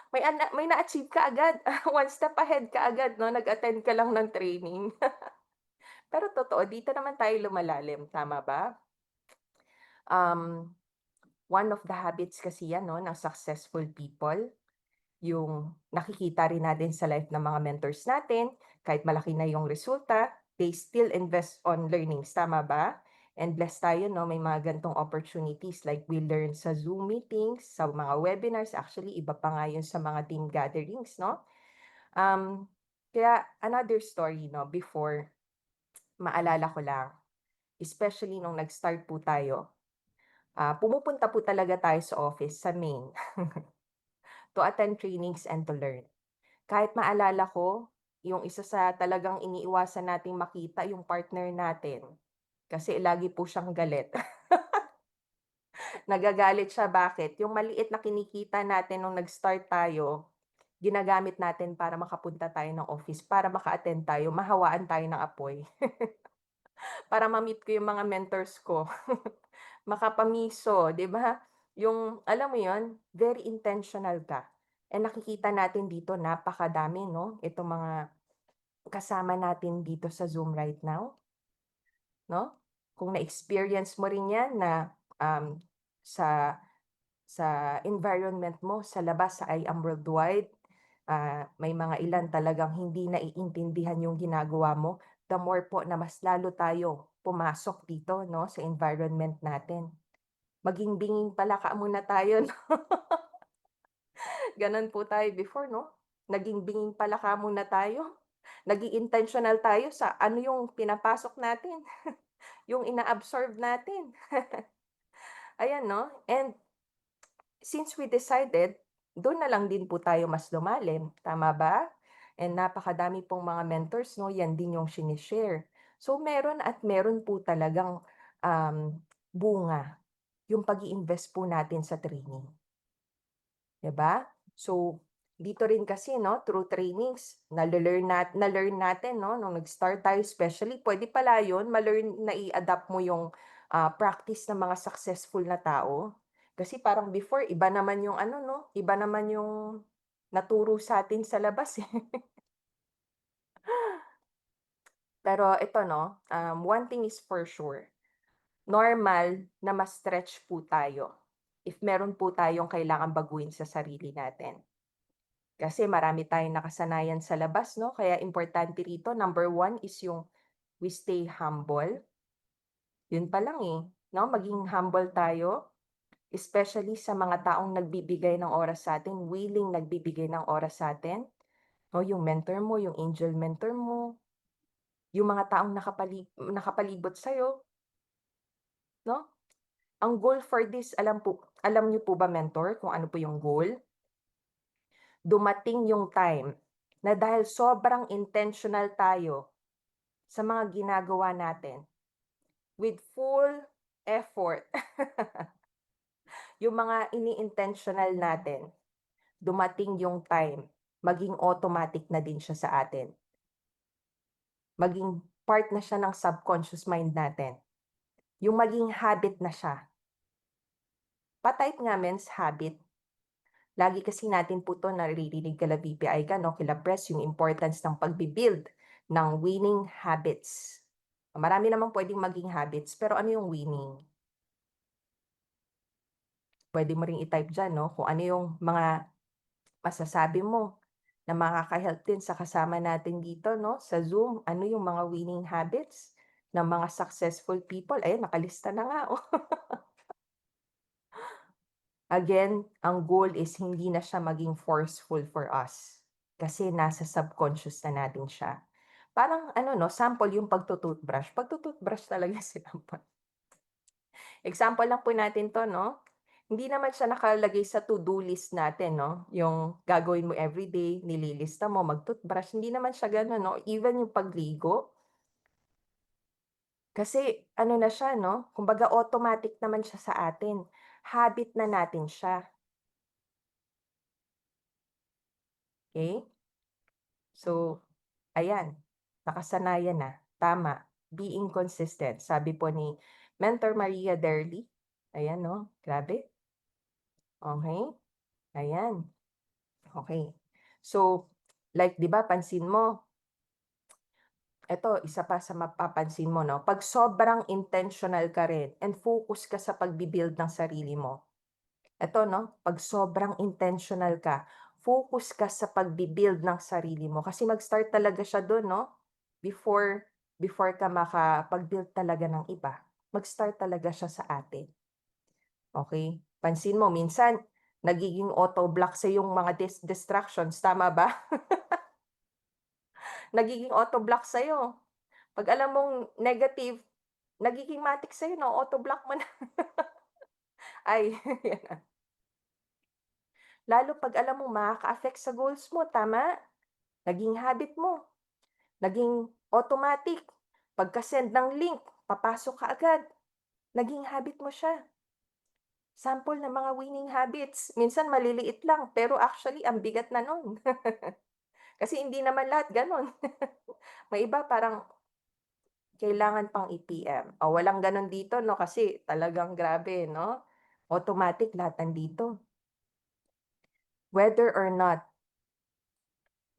May na-achieve ka agad, one step ahead ka agad 'no, nag-attend ka lang ng training. Pero totoo dito naman tayo lumalalim, tama ba? Um, One of the habits kasi yan 'no, ng successful people, yung nakikita rin natin sa life ng mga mentors natin, kahit malaki na yung resulta, they still invest on learnings, tama ba? And blessed tayo 'no, may mga ganitong opportunities like we learn sa Zoom meetings, sa mga webinars, actually iba pa nga yun sa mga team gatherings 'no? Kaya another story 'no, before, maalala ko lang, especially nung nag-start po tayo, pumupunta po talaga tayo sa office, sa main, to attend trainings and to learn. Kahit maalala ko, yung isa sa talagang iniiwasan nating makita yung partner natin, kasi lagi po siyang galit. Nagagalit siya, bakit? Yung maliit na kinikita natin nung nag-start tayo, ginagamit natin para makapunta tayo ng office, para maka-attend tayo, mahawaan tayo ng apoy. Para ma-meet ko yung mga mentors ko. Makapamiso, 'di ba? Yung alam mo yon, very intentional ka. And nakikita natin dito napakadami 'no, itong mga kasama natin dito sa Zoom right now, 'no? Kung na-experience mo rin 'yan na, sa environment mo sa labas sa I Am Worldwide, may mga ilan talagang hindi naiintindihan yung ginagawa mo, the more po na mas lalo tayo pumasok dito 'no, sa environment natin. Maging binging palaka muna tayo 'no, gano'n po tayo before 'no? Naging binging palaka muna tayo, naging intentional tayo sa ano yung pinapasok natin, yung ina-absorb natin. Ayan 'no, and since we decided, do'n na lang din po tayo mas lumalim, tama ba? And napakadami pong mga mentors 'no, 'yan din yung shine-share. So meron at meron po talagang, bunga yung pag-i-invest po natin sa training, 'di ba? So dito rin kasi 'no, through trainings na-learn natin 'no, nung nag-start tayo, especially puwede pala yun ma-learn, nai-adapt mo yung, practice ng mga successful na tao. Kasi parang before iba naman yung ano 'no, iba naman yung naturo sa'tin sa labas, eh. Pero ito 'no, one thing is for sure, normal na ma-stretch po tayo if meron po tayong kailangang baguhin sa sarili natin. Kasi marami tayong nakasanayan sa labas 'no, kaya importante rito, number one is yung we stay humble. Yun pa lang, eh, 'no, maging humble tayo, especially sa mga taong nagbibigay ng oras sa'tin, willing nagbibigay ng oras sa'tin, 'no, yung mentor mo, yung angel mentor mo, yung mga taong nakapalibot sa'yo, 'no? Ang goal for this, alam niyo po ba, mentor, kung ano po yung goal? Dumating yung time na dahil sobrang intentional tayo sa mga ginagawa natin, with full effort, yung mga ini-intentional natin, dumating yung time, maging automatic na din siya sa atin. Maging part na siya ng subconscious mind natin. Yung maging habit na siya. Pa-type nga men's habit. Lagi kasi natin po 'to naririnig kila BPI ka 'no, kila Press yung importance ng pagbi-build ng winning habits. Marami namang puwedeng maging habits, pero ano yung winning? Puwede mo ring i-type diyan 'no, kung ano yung mga masasabi mo na makaka-help din sa kasama natin dito 'no, sa Zoom. Ano yung mga winning habits ng mga successful people? Ayan, nakalista na nga, oh. Again, ang goal is hindi na siya maging forceful for us, kasi nasa subconscious na natin siya. Parang ano 'no, sample yung pagtu-toothbrush talaga sinampal. Example lang po natin 'to 'no, hindi naman siya nakalagay sa to-do list natin 'no, yung gagawin mo everyday, nililista mo mag-toothbrush, hindi naman siya gano'n 'no, even yung pagligo. Kasi ano na siya 'no, kumbaga automatic naman siya sa atin, habit na natin siya, okey? So, ayan, nakasanayan na, tama, being consistent. Sabi po ni Mentor Maria Derly, ayan 'no, grabe, okey, ayan, okey. So, like 'di ba pansin mo, eto isa pa sa mapapansin mo 'no, 'pag sobrang intentional ka rin and focus ka sa pagbi-build ng sarili mo. Eto 'no, 'pag sobrang intentional ka, focus ka sa pagbi-build ng sarili mo kasi mag-start talaga siya dun 'no, before before ka makapag-build talaga ng iba, mag-start talaga siya sa atin, okey? Pansin mo minsan nagiging auto block sa yung mga distractions, tama ba? Nagiging auto block sa'yo, 'pag alam mong negative, nagiging matic sa'yo na auto block mo na, ay lalo 'pag alam mong makaka-affect sa goals mo, tama? Naging habit mo, naging automatic, pagka-send ng link, papasok ka agad, naging habit mo siya. Sample ng mga winning habits, minsan maliliit lang, pero actually ang bigat na nun. Kasi hindi naman lahat gano'n. May iba parang kailangan pang i-PM, walang gano'n dito 'no, kasi talagang grabe 'no, automatic lahat nandito. Whether or not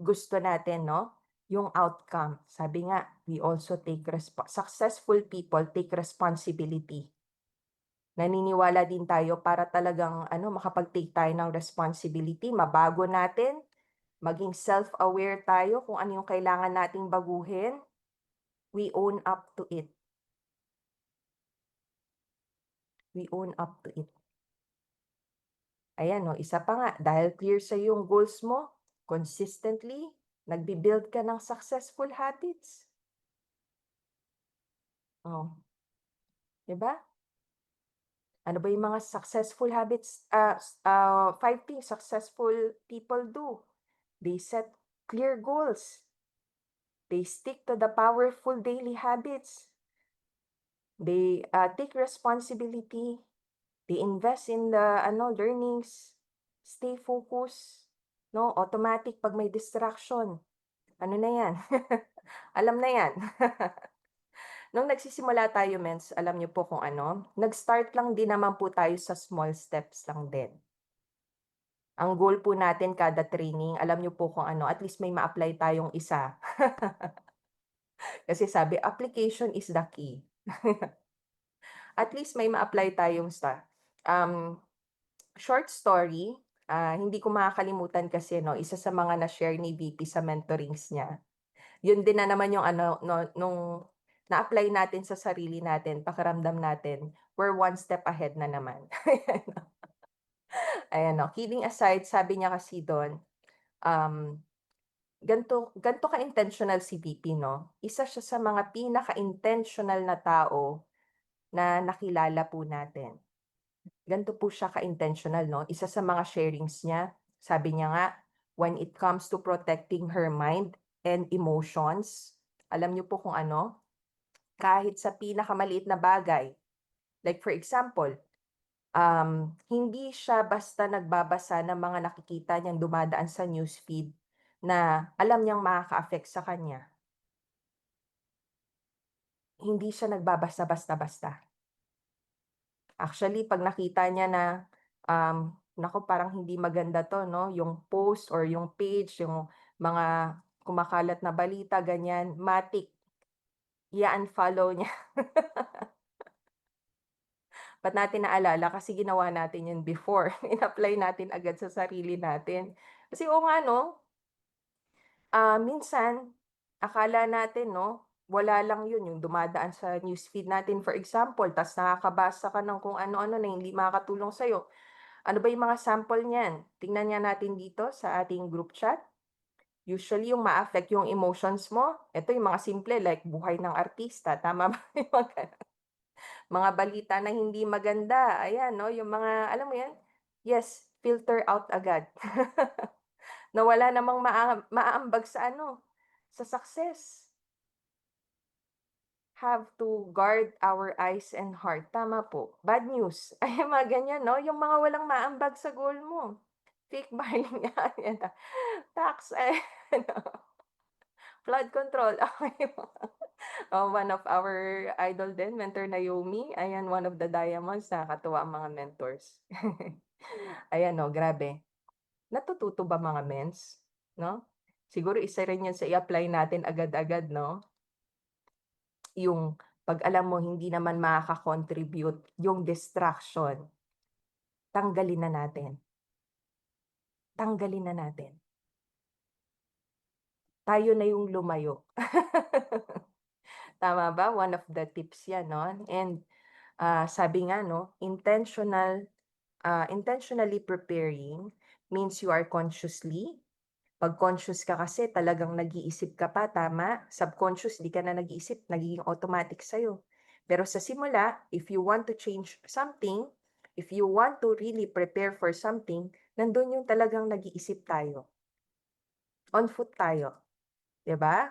gusto natin 'no, yung outcome. Sabi nga, we also take successful people take responsibility. Naniniwala din tayo para talagang ano, makapag-take tayo ng responsibility, mabago natin, maging self-aware tayo kung ano yung kailangan nating baguhin, we own up to it. We own up to it. Ayan 'no, isa pa nga, dahil clear sa yung goals mo, consistently, nagbi-build ka ng successful habits. Oh, 'di ba? Ano ba yung mga successful habits, 5 things successful people do. They set clear goals. They stick to the powerful daily habits. They take responsibility. They invest in the ano, learnings. Stay focused. No, automatic pag may distraction. Ano na yan? Alam na yan. Nung nagsisimula tayo, mens, alam niyo po kung ano, nag-start lang din naman po tayo sa small steps lang din. Ang goal po natin kada training, alam niyo po kung ano, at least may ma-apply tayong isa. Kasi sabi, application is the key. At least may ma-apply tayong um, short story, hindi ko makakalimutan kasi 'no, isa sa mga na-share ni VP sa mentorings niya. Yun din na naman yung ano 'no, nung na-apply natin sa sarili natin, pakiramdam natin, we're one step ahead na naman. Ayan 'no, kidding aside, sabi niya kasi dun, um, gan'to gan'to ka-intentional si VP 'no, isa siya sa mga pinaka-intentional na tao na nakilala po natin. Gan'to po siya ka-intentional 'no, isa sa mga sharings niya, sabi niya nga, when it comes to protecting her mind and emotions, alam niyo po kung ano? Kahit sa pinakamaliit na bagay. Like for example, hindi siya basta nagbabasa ng mga nakikita niyang dumadaan sa newsfeed na alam niyang makaka-affect sa kanya. Hindi siya nagbabasa basta-basta. Actually, 'pag nakita niya na naku parang hindi maganda 'to 'no, yung post or yung page, yung mga kumakalat na balita ganyan, matic i-unfollow niya. Ba't natin naalala kasi ginawa natin yun before, in-apply natin agad sa sarili natin. Kasi oo nga 'no, minsan akala natin 'no, wala lang yun yung dumadaan sa newsfeed natin for example ta's nakakabasa ka ng kung ano-ano na hindi makakatulong sa'yo. Ano ba yung mga sample niyan? Tingnan nga natin dito sa ating group chat. Usually yung ma-affect yung emotions mo, eto yung mga simple like buhay ng artista, tama ba? Yung mga balita na hindi maganda, ayan 'no, yung mga alam mo yan? Yes, filter out agad. Na wala namang maaambag sa ano, sa success. Have to guard our eyes and heart, tama po. Bad news, ay mga ganyan 'no, yung mga walang maambag sa goal mo. Fake barley nga, yan, tax, ano, flood control, okey po. One of our idol din, Mentor Naomi, ayan one of the diamonds, nakakatuwa ang mga mentors. Ayan 'no, grabe. Natututo ba mga mens, 'no? Siguro isa rin 'yan sa i-apply natin agad-agad 'no, yung 'pag alam mo hindi naman makaka-contribute yung distraction, tanggalin na natin, tanggalin na natin. Tayo na yung lumayo. Tama ba? One of the tips 'yan 'no, and, sabi nga 'no, intentionally preparing means you are consciously 'pag conscious ka kasi talagang nag-iisip ka pa, tama? Subconscious 'di ka na nag-iisip, nagiging automatic sa'yo. Pero sa simula, if you want to change something, if you want to really prepare for something, nandun yung talagang nag-iisip tayo, on foot tayo, 'di ba?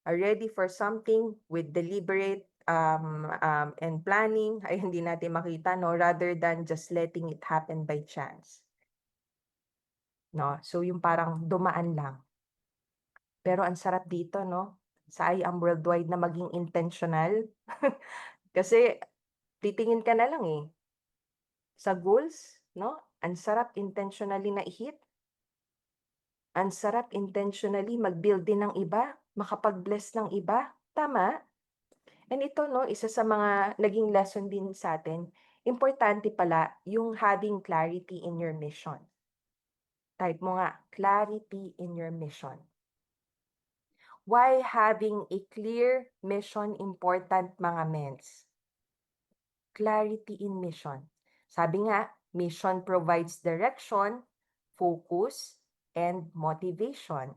Are ready for something with deliberate, and planning ay hindi natin makita 'no, rather than just letting it happen by chance, 'no? So yung parang dumaan lang. Pero ang sarap dito 'no, sa I Am Worldwide na maging intentional. Kasi titingin ka na lang, eh, sa goals 'no, ang sarap intentionally na i-hit, ang sarap intentionally mag-build din ng iba, makapag-bless ng iba, tama? And ito 'no, isa sa mga naging lesson din sa'tin, importante pala yung having clarity in your mission. Type mo nga, clarity in your mission. Why having a clear mission important mga mens? Clarity in mission. Sabi nga, mission provides direction, focus, and motivation.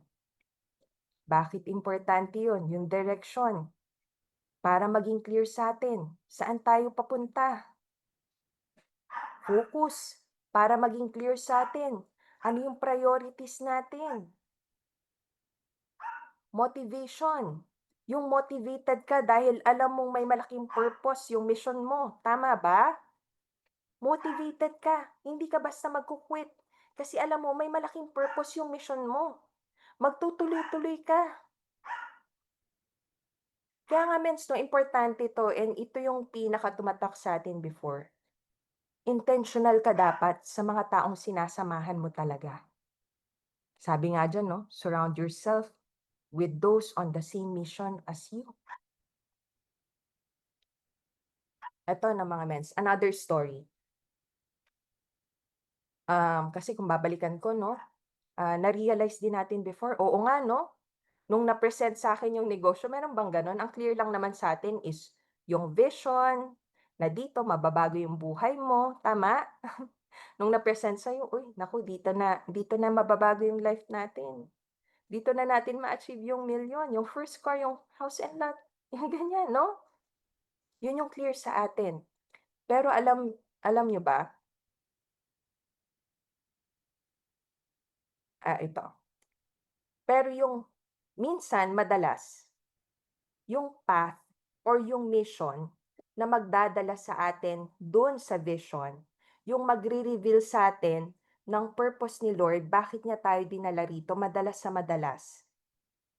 Bakit importante yun? Yung direction. Para maging clear sa atin, saan tayo papunta? Focus. Para maging clear sa atin, ano yung priorities natin? Motivation. Yung motivated ka dahil alam mong may malaking purpose yung mission mo, tama ba? Motivated ka, hindi ka basta magku-quit. Kasi alam mo may malaking purpose yung mission mo. Magtutuloy-tuloy ka. Kaya nga mens 'no, importante 'to and ito yung pinaka-tumatak sa'tin before. Intentional ka dapat sa mga taong sinasamahan mo talaga. Sabi nga diyan 'no, surround yourself with those on the same mission as you. Eto na mga mens, another story. Kasi kung babalikan ko 'no, na-realize din natin before, oo nga 'no, nung na-present sa'kin yung negosyo meron bang gano'n? Ang clear lang naman sa'tin is yung vision, na dito mababago yung buhay mo, tama? Nung na-present sa'yo, "Uy naku dito na mababago yung life natin. Dito na natin ma-achieve yung milyon, yung first car, yung house and lot." Yung ganyan 'no? Yun yung clear sa atin. Pero alam alam niyo ba, ito, pero yung minsan madalas yung path or yung mission na magdadala sa atin dun sa vision, yung magre-reveal sa atin ng purpose ni Lord, bakit niya tayo dinala rito madalas sa madalas.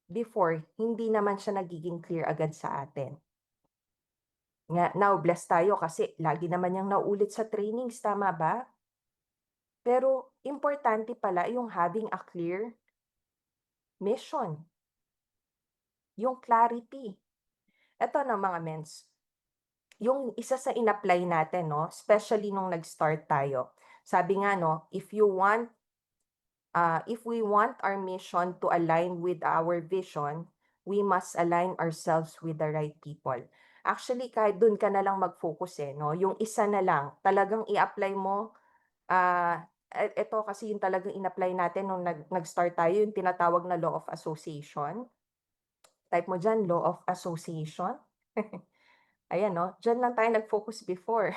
Before, hindi naman siya nagiging clear agad sa atin. Nga now blessed tayo kasi lagi naman niyang nauulit sa trainings, tama ba? Pero importante pala yung having a clear mission, yung clarity. Eto na mga mens, yung isa sa in-apply natin 'no, especially nung nag-start tayo. Sabi nga 'no, if we want our mission to align with our vision, we must align ourselves with the right people. Actually, kahit dun ka na lang mag-focus, eh, 'no, yung isa na lang talagang i-apply mo, eto kasi yung talagang in-apply natin nung nag-start tayo, yung tinatawag na law of association. Type mo diyan, law of association. Ayan 'no, diyan lang tayo nag-focus before.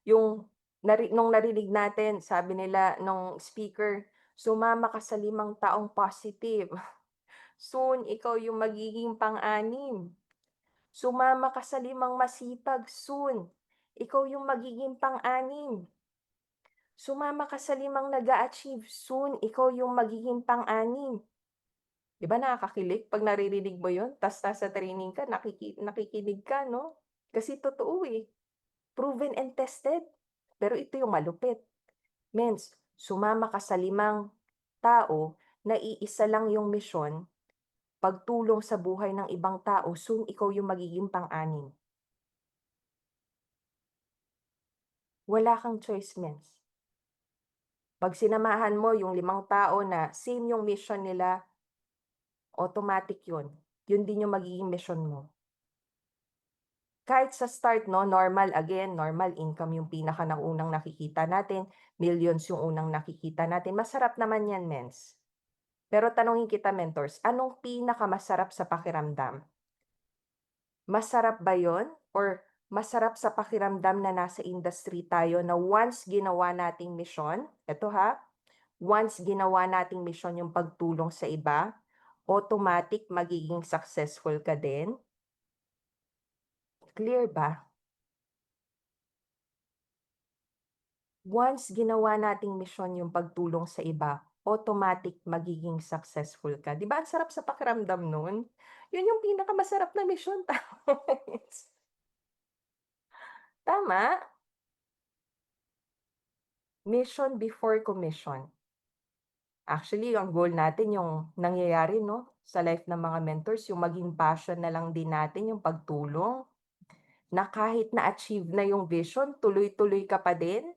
Yung nung narinig natin sabi nila nung speaker, "Sumama ka sa 5 taong positive, soon ikaw yung magiging pang-anim. Sumama ka sa 5 masipag, soon ikaw yung magiging pang-anim. Sumama ka sa 5 nag-a-achieve, soon ikaw yung magiging pang-anim." 'Di ba nakakakilig 'pag naririnig mo yun ta's nasa training ka nakikinig ka 'no? Kasi totoo, eh, proven and tested. Pero ito yung malupit. Mens, sumama ka sa 5 tao na iisa lang yung misyon, pagtulong sa buhay ng ibang tao, soon ikaw yung magiging pang-anim. Wala kang choice, mens. 'Pag sinamahan mo yung 5 tao na same yung mission nila, automatic yun. Yun din yung magiging mission mo. Kahit sa start 'no, normal income yung pinaka-naunang nakikita natin, millions yung unang nakikita natin, masarap naman yan, mens. Pero tanungin kita mentors, anong pinakamasarap sa pakiramdam? Masarap ba yon or masarap sa pakiramdam na nasa industry tayo na once ginawa nating misyon, eto ha, once ginawa nating misyon yung pagtulong sa iba, automatic magiging successful ka din? Clear ba? Once ginawa nating misyon yung pagtulong sa iba, automatic magiging successful ka. 'Di ba ang sarap sa pakiramdam nun? Yun yung pinakamasarap na misyon, tama. Tama? Mission before commission. Actually, ang goal natin yung nangyayari 'no, sa life ng mga mentors, yung maging passion na lang din natin yung pagtulong, na kahit na-achieve na yung vision, tuloy-tuloy ka pa din.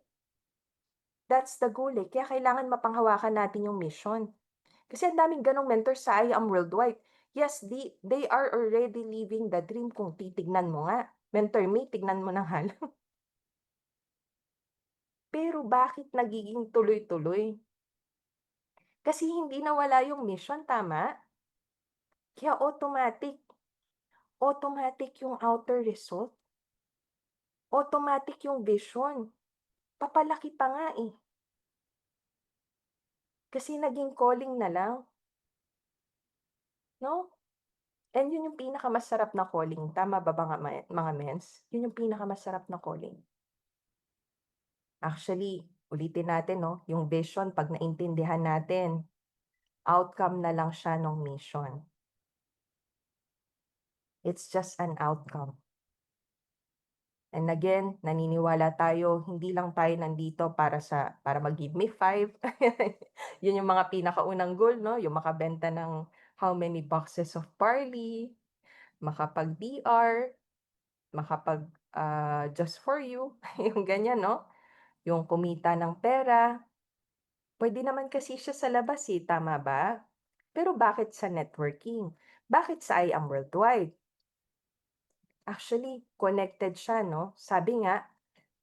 That's the goal, eh, kaya kailangan mapanghawakan natin yung mission. Kasi ang daming gano'ng mentors sa I Am Worldwide. Yes, they are already living the dream kung titignan mo nga. Mentor Me, tignan mo na nga lang. Pero bakit nagiging tuloy-tuloy? Kasi hindi nawala yung mission, tama? Kaya automatic yung outer result, automatic yung vision. Papalaki pa nga, eh. Kasi naging calling na lang, 'no? And yun yung pinakamasarap na calling, tama ba mga mens? Yun yung pinakamasarap na calling. Actually, ulitin natin 'no, yung vision 'pag naintindihan natin, outcome na lang siya nung mission. It's just an outcome. And again, naniniwala tayo, hindi lang tayo nandito para mag-give me 5. Yun yung mga pinakaunang goal 'no, yung makabenta ng how many boxes of barley, makapag-PR, just for you, yung ganyan 'no, yung kumita ng pera. Puwede naman kasi siya sa labas, eh, tama ba? Pero bakit sa networking? Bakit sa I Am Worldwide? Actually, connected siya 'no, sabi nga,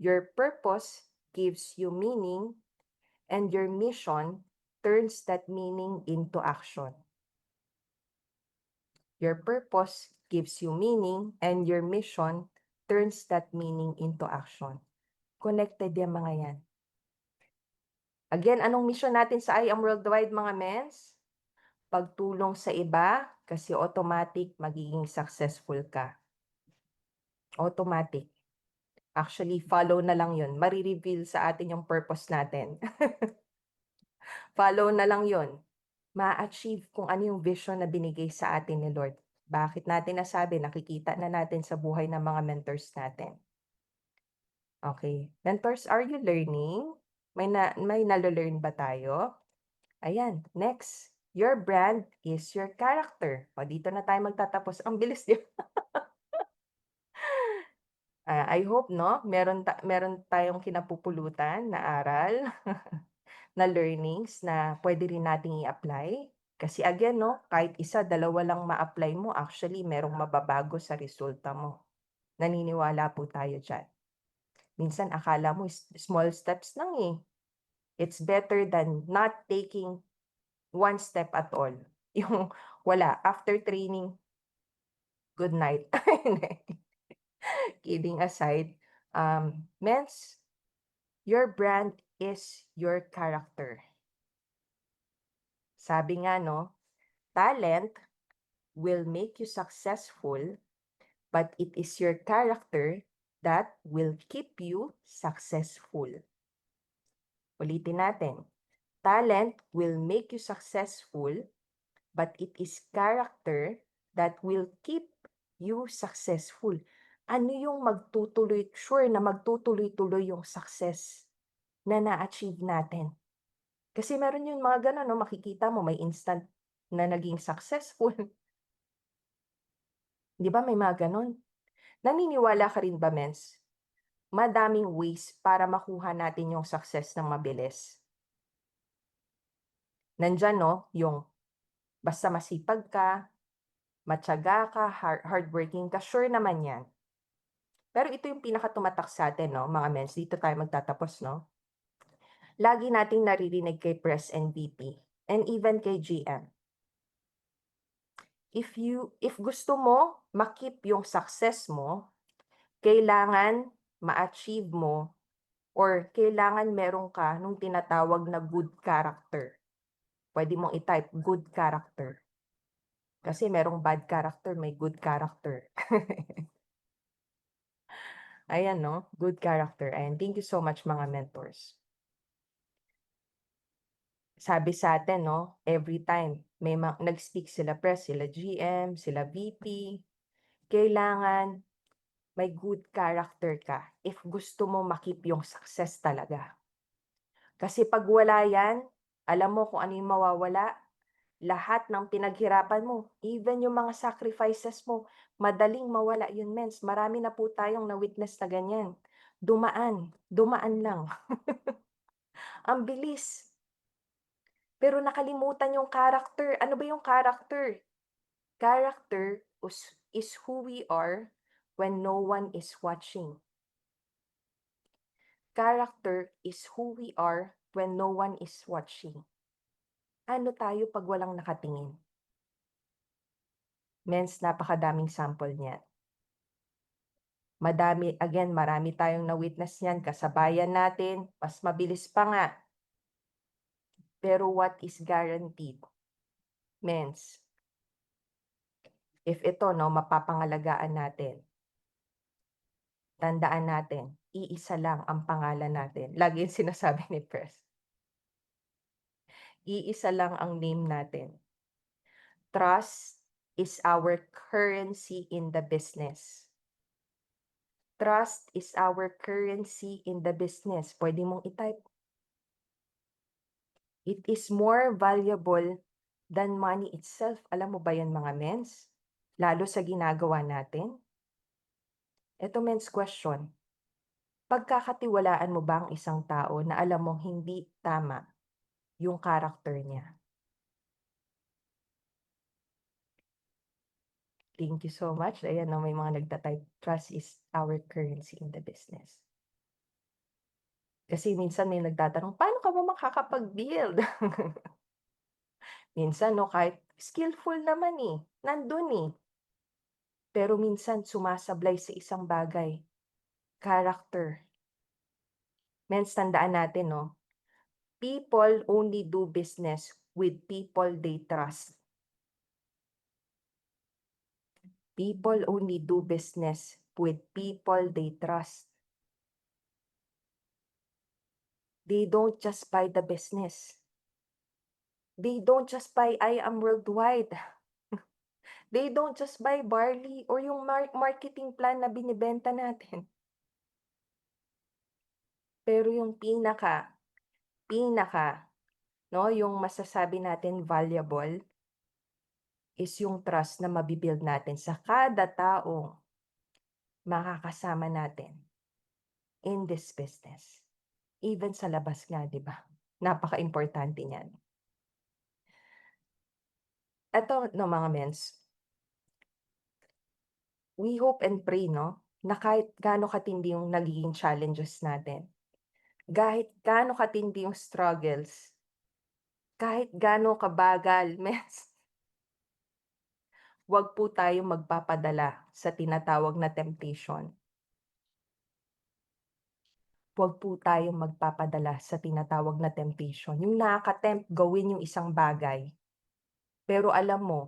"Your purpose gives you meaning and your mission turns that meaning into action." Your purpose gives you meaning and your mission turns that meaning into action. Connected yang mga yan. Again, anong mission natin sa I Am Worldwide mga mens? Pagtulong sa iba kasi automatic magiging successful ka. Automatic. Actually, follow na lang yun. Mare-reveal sa atin yung purpose natin. Follow na lang yun. Ma-achieve kung ano yung vision na binigay sa atin ni Lord. Bakit natin nasabi? Nakikita na natin sa buhay ng mga mentors natin. Okay. Mentors, are you learning? May nalo-learn ba tayo? Ayan, next. Your brand is your character. O, dito na tayo magtatapos. Ang bilis, 'di ba? I hope 'no, meron tayong kinapupulutan na aral, na learnings na puwede rin nating i-apply. Kasi again 'no, kahit isa, dalawa lang ma-apply mo, actually merong mababago sa resulta mo. Naniniwala po tayo diyan. Minsan akala mo small steps lang, eh. It's better than not taking one step at all. Yung wala, after training, good night. Kidding aside, Mens, your brand is your character. Sabi nga 'no, talent will make you successful, but it is your character that will keep you successful. Ulitin natin, talent will make you successful, but it is character that will keep you successful. Ano yung sure na magtutuloy-tuloy yung success na na-achieve natin? Kasi meron yung mga gano'n 'no, makikita mo may instant na naging successful, 'di ba may mga gano'n? Naniniwala ka rin ba Mens, madaming ways para makuha natin yung success ng mabilis? Nandiyan 'no, yung basta masipag ka, matiyaga ka, hardworking ka, sure naman 'yan. Pero ito yung pinakatumatak sa'tin 'no, mga Mens, dito tayo magtatapos 'no. Lagi nating naririnig kay Press and VP and even kay GM. If gusto mo ma-keep yung success mo, kailangan ma-achieve mo or kailangan meron ka nung tinatawag na good character. Puwede mong i-type good character. Kasi merong bad character, may good character. Ayan 'no, good character. Ayan, thank you so much mga mentors. Sabi sa'tin 'no, every time may nag-speak sila press, sila GM, sila VP, kailangan may good character ka if gusto mo ma-keep yung success talaga. Kasi 'pag wala yan, alam mo kung ano yung mawawala? Lahat ng pinaghirapan mo, even yung mga sacrifices mo, madaling mawala yun Mens. Marami na po tayong na-witness na ganyan. Dumaan lang. Ang bilis. Pero nakalimutan yung character. Ano ba yung character? Character is who we are when no one is watching. Character is who we are when no one is watching. Ano tayo pag walang nakatingin? Mens, napakadaming sample niyan. Marami tayong na-witness niyan, kasabayan natin, mas mabilis pa nga. Pero what is guaranteed? Mens, if ito 'no, mapapangalagaan natin, tandaan natin, iisa lang ang pangalan natin. Lagi yung sinasabi ni Press. Iisa lang ang name natin. Trust is our currency in the business. Trust is our currency in the business. Puwede mong i-type. It is more valuable than money itself. Alam mo ba yan mga Mens? Lalo sa ginagawa natin. Eto Mens question. Pagkakatiwalaan mo ba ang isang tao na alam mong hindi tama yung character niya? Thank you so much. Ayan na may mga nagta-type, trust is our currency in the business. Kasi minsan may nagtatanong, paano ka ba makakapag-build? Minsan 'no, kahit skillful naman, nandun, Pero minsan sumasablay sa isang bagay, character. Mens, tandaan natin 'no, people only do business with people they trust. People only do business with people they trust. They don't just buy the business. They don't just buy I Am Worldwide. They don't just buy barley or yung marketing plan na binibenta natin. Pero yung pinaka pinaka 'no, yung masasabi natin valuable is yung trust na natin sa kada taong makakasama natin in this business. Even sa labas nga, 'di ba? Napakaimportante niyan. Eto 'no mga mens, we hope and pray 'no, na kahit gaano katindi yung nagiging challenges natin, kahit gaano katindi yung struggles, kahit gaano kabagal mens, 'wag po tayong magpapadala sa tinatawag na temptation. 'Wag po tayong magpapadala sa tinatawag na temptation, yung nakaka-tempt gawin yung isang bagay, pero alam mo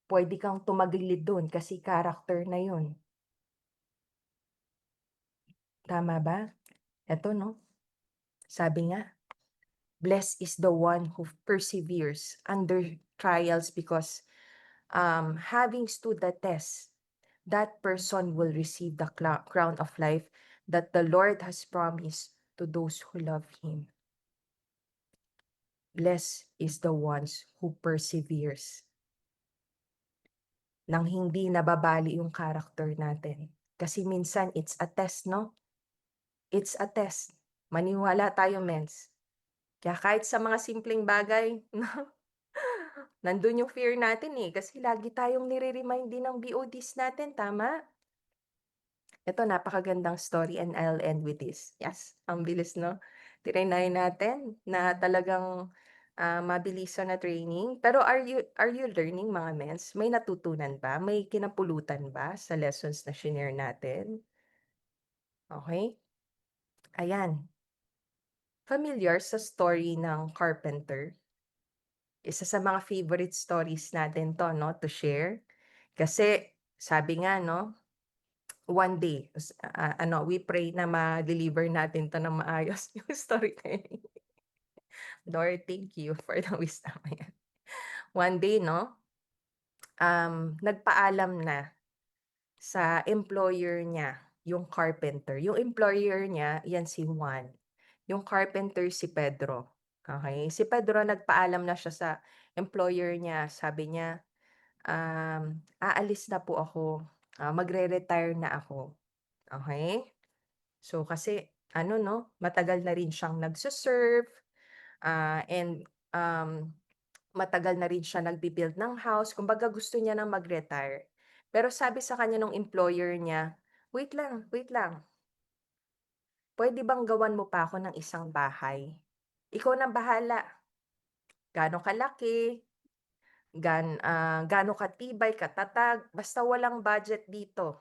puwede kang tumagilid dun kasi character na yun, tama ba? Eto 'no, sabi nga, "Blessed is the one who perseveres under trials because, having stood the test, that person will receive the crown of life that the Lord has promised to those who love Him." Blessed is the ones who perseveres. Nang hindi nababali yung character natin. Kasi minsan it's a test 'no, it's a test. Maniwala tayo mens. Kaya kahit sa mga simpleng bagay 'no, nandun yung fear natin, eh, kasi lagi tayong nire-remind din ng BODs natin, tama? Ito napakagandang story and I'll end with this. Yes, ang bilis 'no? Triny natin na talagang, mabilisan na training. Pero are you learning mga mens? May natutunan ba? May kinapulutan ba sa lessons na shinare natin? Okay. Ayan, familiar sa story ng carpenter? Isa sa mga favorite stories natin 'to 'no, to share. Kasi sabi nga 'no, one day ano, we pray na ma-deliver natin 'to ng maayos yung story na yun. Lord, thank you for the wisdom, ayan. One day 'no, nagpaalam na sa employer niya yung carpenter. Yung employer niya, 'yan si Juan. Yung carpenter si Pedro, okey? Si Pedro nagpaalam na siya sa employer niya, sabi niya, "Aalis na po ako, magre-retire na ako." Okey? So, kasi ano 'no, matagal na rin siyang nagse-serve, and, matagal na rin siya nagbi-build ng house, kumbaga gusto niya ng mag-retire. Pero sabi sa kanya nung employer niya, wait lang, puwede bang gawan mo pa ako ng isang bahay? Ikaw na bahala, gaano kalaki, gaano katibay, katatag, basta walang budget dito.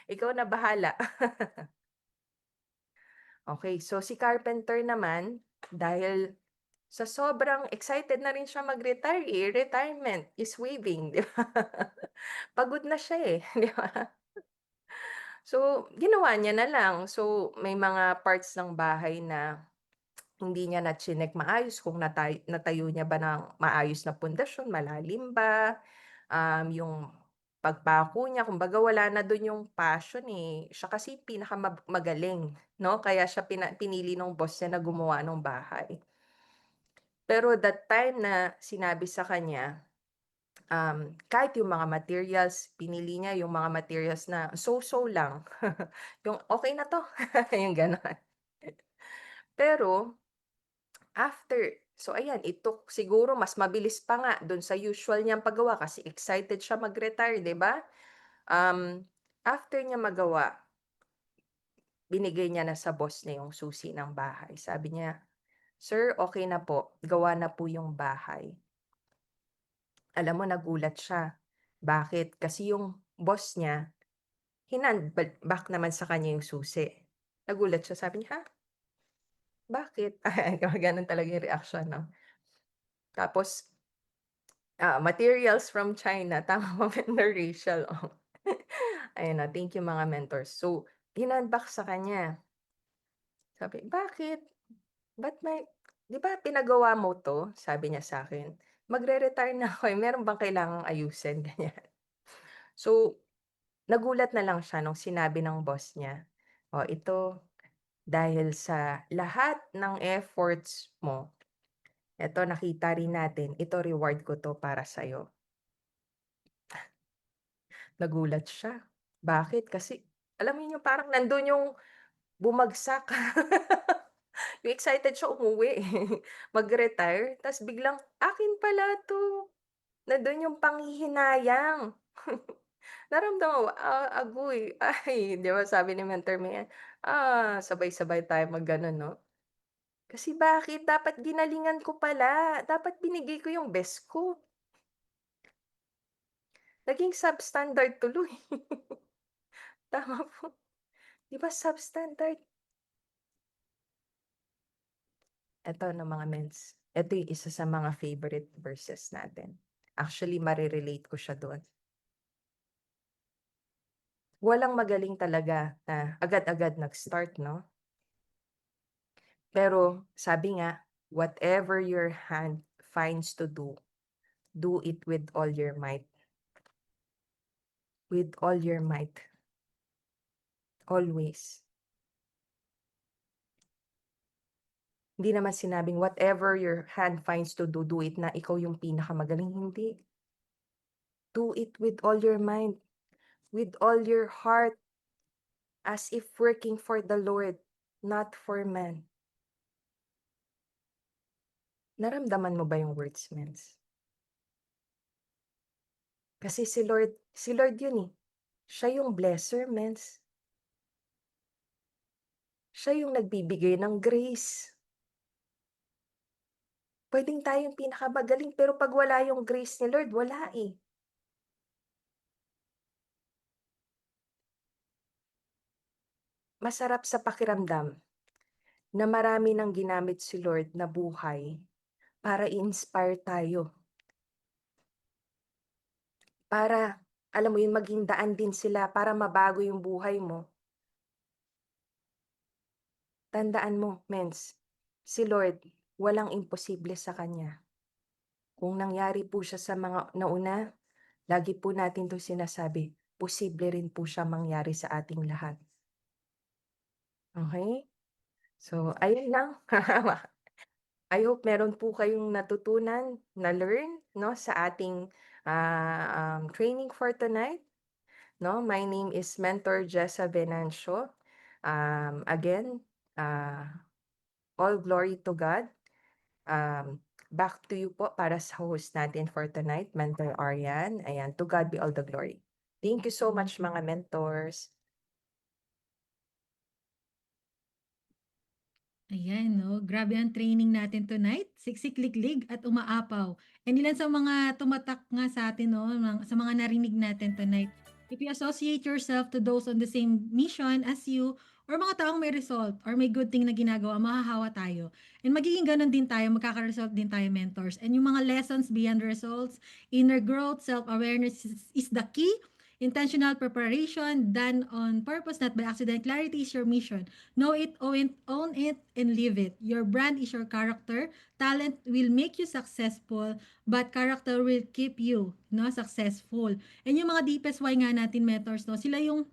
Ikaw na bahala." Okay, so si carpenter naman, dahil sa sobrang excited na rin siya mag-retire, eh, retirement is waving, 'di ba? Pagod na siya, eh, 'di ba? So, ginawa niya na lang. So, may mga parts ng bahay na hindi niya na chineck maayos kung natayo niya ba ng maayos na pundasyon, malalim ba, yung pagpako niya, kumbaga wala na dun yung passion, eh. Siya kasi magaling 'no, kaya siya pinili nung boss niya na gumawa nung bahay. Pero that time na sinabi sa kanya, kahit yung mga materials, pinili niya yung mga materials na so-so lang. Yung, "Okey na 'to." Yung gano'n. Pero after so ayan, it took siguro mas mabilis pa nga dun sa usual niyang paggawa kasi excited siya mag-retire, 'di ba? After niya magawa, binigay niya na sa boss niya yung susi ng bahay. Sabi niya, "Sir, okey na po, gawa na po yung bahay." Alam mo nagulat siya. Bakit? Kasi yung boss niya, back naman sa kanya yung susi. Nagulat siya, sabi niya, "Ha? Bakit?" Gumaganon talaga yung reaksyon 'no. Tapos, materials from China, tama ba vendor Rachel, oh. Ayun na, thank you mga mentors. So, hinandback sa kanya. Sabi, "Bakit? Ba't 'di ba pinagawa mo 'to?" Sabi niya sa'kin. "Magre-retire na ako, eh, meron bang kailangang ayusin?" Ganyan. So, nagulat na lang siya nung sinabi ng boss niya, "Oh, ito Dahil sa lahat ng efforts mo, eto nakita rin natin, ito reward ko 'to para sa'yo. Nagulat siya. Bakit? Kasi alam mo yun yung parang nandun yung bumagsak. Yung excited siya umuwi, mag-retire ta's biglang, "Akin pala 'to." Nandun yung panghihinayang. Naramdaman mo, agoy, ay 'di ba sabi ni mentor mo yan, sabay-sabay tayo mag-gano'n 'no? Kasi bakit dapat ginalingan ko pala, dapat binigay ko yung best ko. Naging substandard tuloy. Tama po, 'di ba substandard? Eto na mga mens, eto yung isa sa mga favorite verses natin. Actually mare-relate ko siya dun. Walang magaling talaga na agad-agad nag-start 'no? Pero sabi nga, "Whatever your hand finds to do, do it with all your might." With all your might, always. Hindi naman sinabing whatever your hand finds to do, do it na ikaw yung pinakamagaling, hindi. Do it with all your mind, with all your heart, as if working for the Lord, not for man. Naramdaman mo ba yung words, mens? Kasi si Lord yun, eh. Siya yung blesser, mens. Siya yung nagbibigay ng grace. Puwedeng tayo yung pinakamagaling pero 'pag wala yung grace ni Lord, wala, eh. Masarap sa pakiramdam na marami ng ginamit si Lord na buhay para i-inspire tayo, para alam mo yun, maging daan din sila para mabago yung buhay mo. Tandaan mo, mens, si Lord walang imposible sa kanya. Kung nangyari po siya sa mga nauna, lagi po natin 'tong sinasabi, posible rin po siya mangyari sa ating lahat, okey? So ayun lang. I hope meron po kayong natutunan, na-learn 'no, sa ating, training for tonight 'no. My name is Mentor Jessa Venancio. Again, all glory to God. Back to you po para sa host natin for tonight, Mentor Arian. Ayan, to God be all the glory. Thank you so much mga mentors. Ayan 'no, grabe ang training natin tonight, siksik-liklig at umaapaw. And ilan sa mga tumatak nga sa atin 'no, sa mga narinig natin tonight, if you associate yourself to those on the same mission as you or mga taong may result or may good thing na ginagawa, mahahawa tayo. And magiging gano'n din tayo, magkaka-result din tayo mentors. And yung mga lessons beyond results, inner growth, self-awareness is the key. Intentional preparation done on purpose, not by accident. Clarity is your mission. Know it, own it, and live it. Your brand is your character. Talent will make you successful, but character will keep you no successful. And yung mga deepest why nga natin mentors, no, sila yung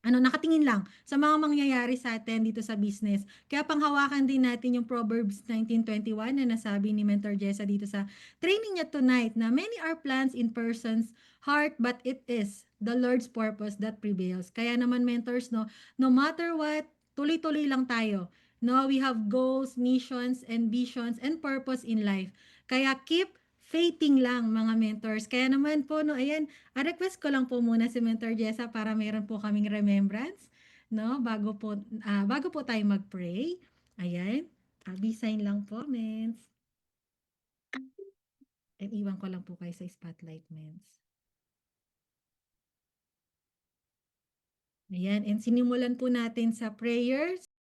nakatingin lang sa mga mangyayari sa atin dito sa business. Kaya panghawakan din natin yung Proverbs 19:21 na nasabi ni Mentor Jessa dito sa training niya tonight na many are plans in person's heart but it is the Lord's purpose that prevails. Kaya naman mentors, no, no matter what, tuloy-tuloy lang tayo. No, we have goals, missions, and visions, and purpose in life. Kaya keep faithing lang mga mentors. Kaya naman po, no, ayan, request ko lang po muna si Mentor Jessa para meron po kaming remembrance, no, bago po tayo mag-pray. Ayan, sign lang po, mens. And iwan ko lang po kayo sa spotlight, mens. Ayan, and sinimulan po natin sa prayers.